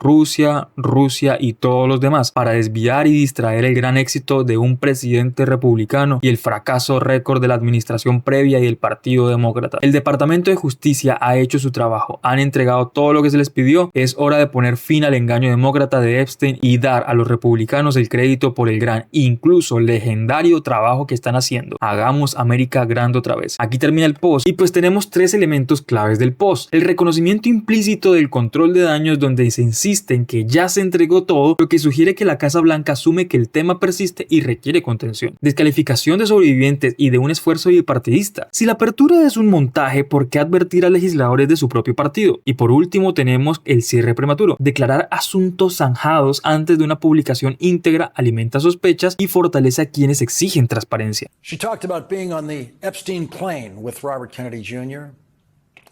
y todos los demás, para desviar y distraer el gran éxito de un presidente republicano y el fracaso récord de la administración previa y del Partido Demócrata. El Departamento de Justicia ha hecho su trabajo, han entregado todo lo que se les pidió. Es hora de poner fin al engaño demócrata de Epstein y dar a los republicanos el crédito por el gran, incluso legendario trabajo que están haciendo. Hagamos América grande otra vez. Aquí termina el post y pues tenemos tres elementos claves del post. El reconocimiento implícito del control de daños, donde se insiste en que ya se entregó todo, lo que sugiere que la Casa Blanca asume que el tema persiste y requiere contención. Descalificación de sobrevivientes y de un esfuerzo bipartidista. Si la apertura es un montaje, ¿por qué advertir a legisladores de su propio partido? Y por último tenemos el cierre prematuro. Declarar asuntos zanjados antes de una publicación íntegra alimenta sospechas y fortalece a quienes exigen transparencia. She talked about being on the Epstein plane with Robert Kennedy Jr.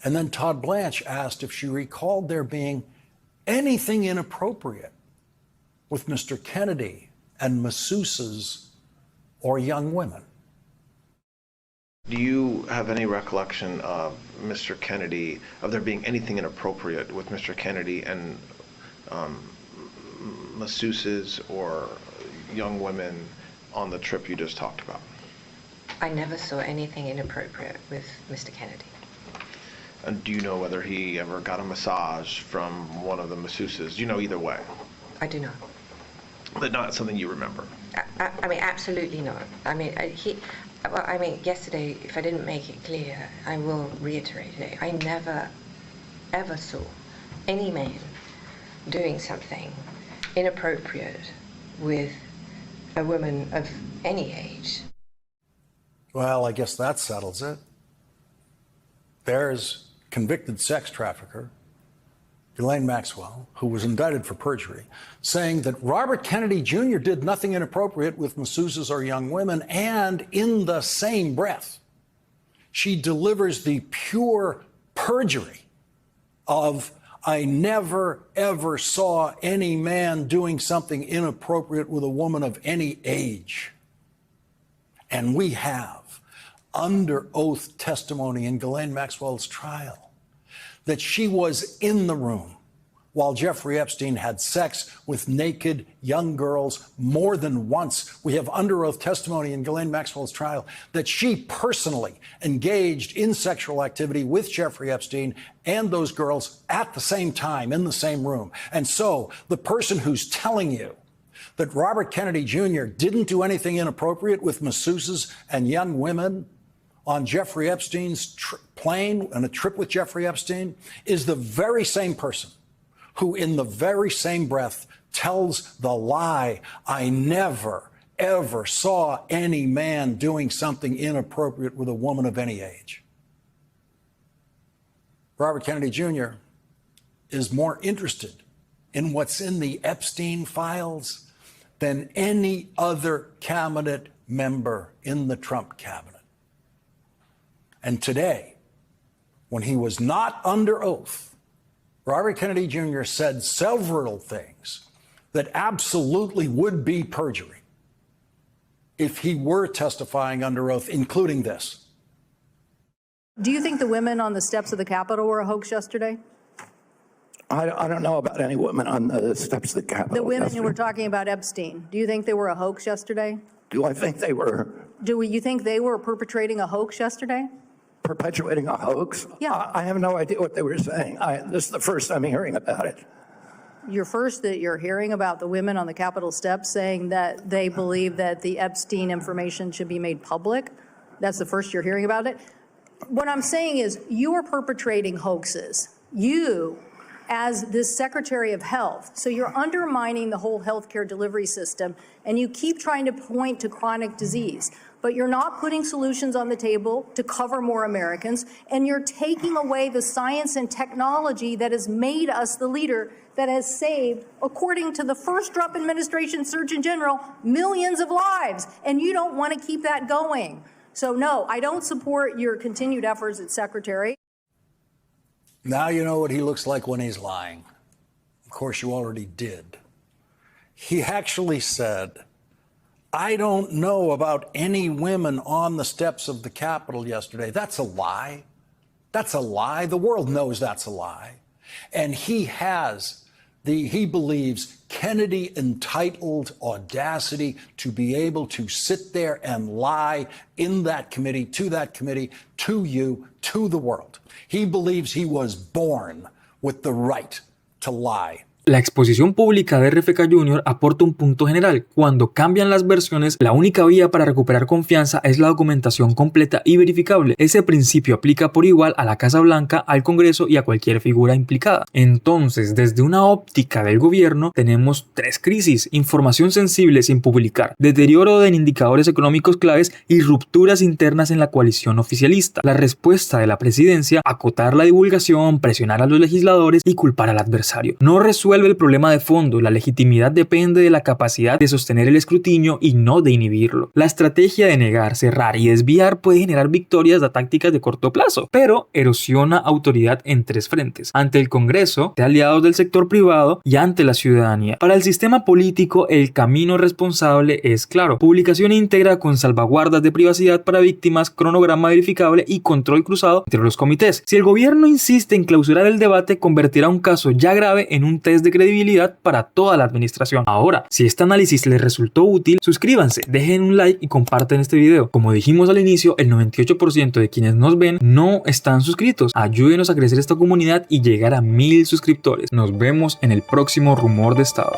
And then Todd Blanche asked if she recalled there being anything inappropriate with Mr. Kennedy and masseuses or young women. Do you have any recollection of Mr. Kennedy, of there being anything inappropriate with Mr. Kennedy and masseuses or young women on the trip you just talked about? I never saw anything inappropriate with Mr. Kennedy. And do you know whether he ever got a massage from one of the masseuses? Do you know either way? I do not. But not something you remember? I mean, absolutely not. I mean, yesterday, if I didn't make it clear, I will reiterate it. I never, ever saw any man doing something inappropriate with a woman of any age. Well, I guess that settles it. There's convicted sex trafficker Ghislaine Maxwell, who was indicted for perjury, saying that Robert Kennedy Jr. did nothing inappropriate with masseuses or young women, and in the same breath, she delivers the pure perjury of, I never, ever saw any man doing something inappropriate with a woman of any age. And we have under oath testimony in Ghislaine Maxwell's trial that she was in the room while Jeffrey Epstein had sex with naked young girls more than once. We have under oath testimony in Ghislaine Maxwell's trial that she personally engaged in sexual activity with Jeffrey Epstein and those girls at the same time in the same room. And so the person who's telling you that Robert Kennedy Jr. didn't do anything inappropriate with masseuses and young women on Jeffrey Epstein's plane on a trip with Jeffrey Epstein is the very same person who in the very same breath tells the lie, I never, ever saw any man doing something inappropriate with a woman of any age. Robert Kennedy Jr. is more interested in what's in the Epstein files than any other cabinet member in the Trump cabinet. And today, when he was not under oath, Robert Kennedy Jr. said several things that absolutely would be perjury if he were testifying under oath, including this. Do you think the women on the steps of the Capitol were a hoax yesterday? I don't know about any women on the steps of the Capitol. The women yesterday. who were talking about Epstein, do you think they were a hoax yesterday? Do I think they were Do you think they were perpetrating a hoax yesterday? perpetuating a hoax? Yeah. I have no idea what they were saying. This is the first I'm hearing about it. You're hearing about the women on the Capitol steps saying that they believe that the Epstein information should be made public. That's the first you're hearing about it. What I'm saying is you are perpetrating hoaxes. You, as this Secretary of Health, so you're undermining the whole healthcare delivery system, and you keep trying to point to chronic disease. But you're not putting solutions on the table to cover more Americans, and you're taking away the science and technology that has made us the leader that has saved, according to the first Trump administration Surgeon General, millions of lives, and you don't want to keep that going. So no, I don't support your continued efforts as Secretary. Now you know what he looks like when he's lying. Of course, you already did. He actually said, I don't know about any women on the steps of the Capitol yesterday. That's a lie. That's a lie. The world knows that's a lie. And he believes Kennedy entitled audacity to be able to sit there and lie in that committee, to you, to the world. He believes he was born with the right to lie. La exposición pública de RFK Jr. aporta un punto general. Cuando cambian las versiones, la única vía para recuperar confianza es la documentación completa y verificable. Ese principio aplica por igual a la Casa Blanca, al Congreso y a cualquier figura implicada. Entonces, desde una óptica del gobierno, tenemos tres crisis: información sensible sin publicar, deterioro en indicadores económicos claves y rupturas internas en la coalición oficialista. La respuesta de la presidencia: acotar la divulgación, presionar a los legisladores y culpar al adversario. No resuelve el problema de fondo. La legitimidad depende de la capacidad de sostener el escrutinio y no de inhibirlo. La estrategia de negar, cerrar y desviar puede generar victorias de tácticas de corto plazo, pero erosiona autoridad en tres frentes: ante el Congreso, de aliados del sector privado y ante la ciudadanía. Para el sistema político, el camino responsable es claro: publicación íntegra con salvaguardas de privacidad para víctimas, cronograma verificable y control cruzado entre los comités. Si el gobierno insiste en clausurar el debate, convertirá un caso ya grave en un test de credibilidad para toda la administración. Ahora, si este análisis les resultó útil, suscríbanse, dejen un like y comparten este video. Como dijimos al inicio, el 98% de quienes nos ven no están suscritos. Ayúdenos a crecer esta comunidad y llegar a 1000 suscriptores. Nos vemos en el próximo Rumor de Estado.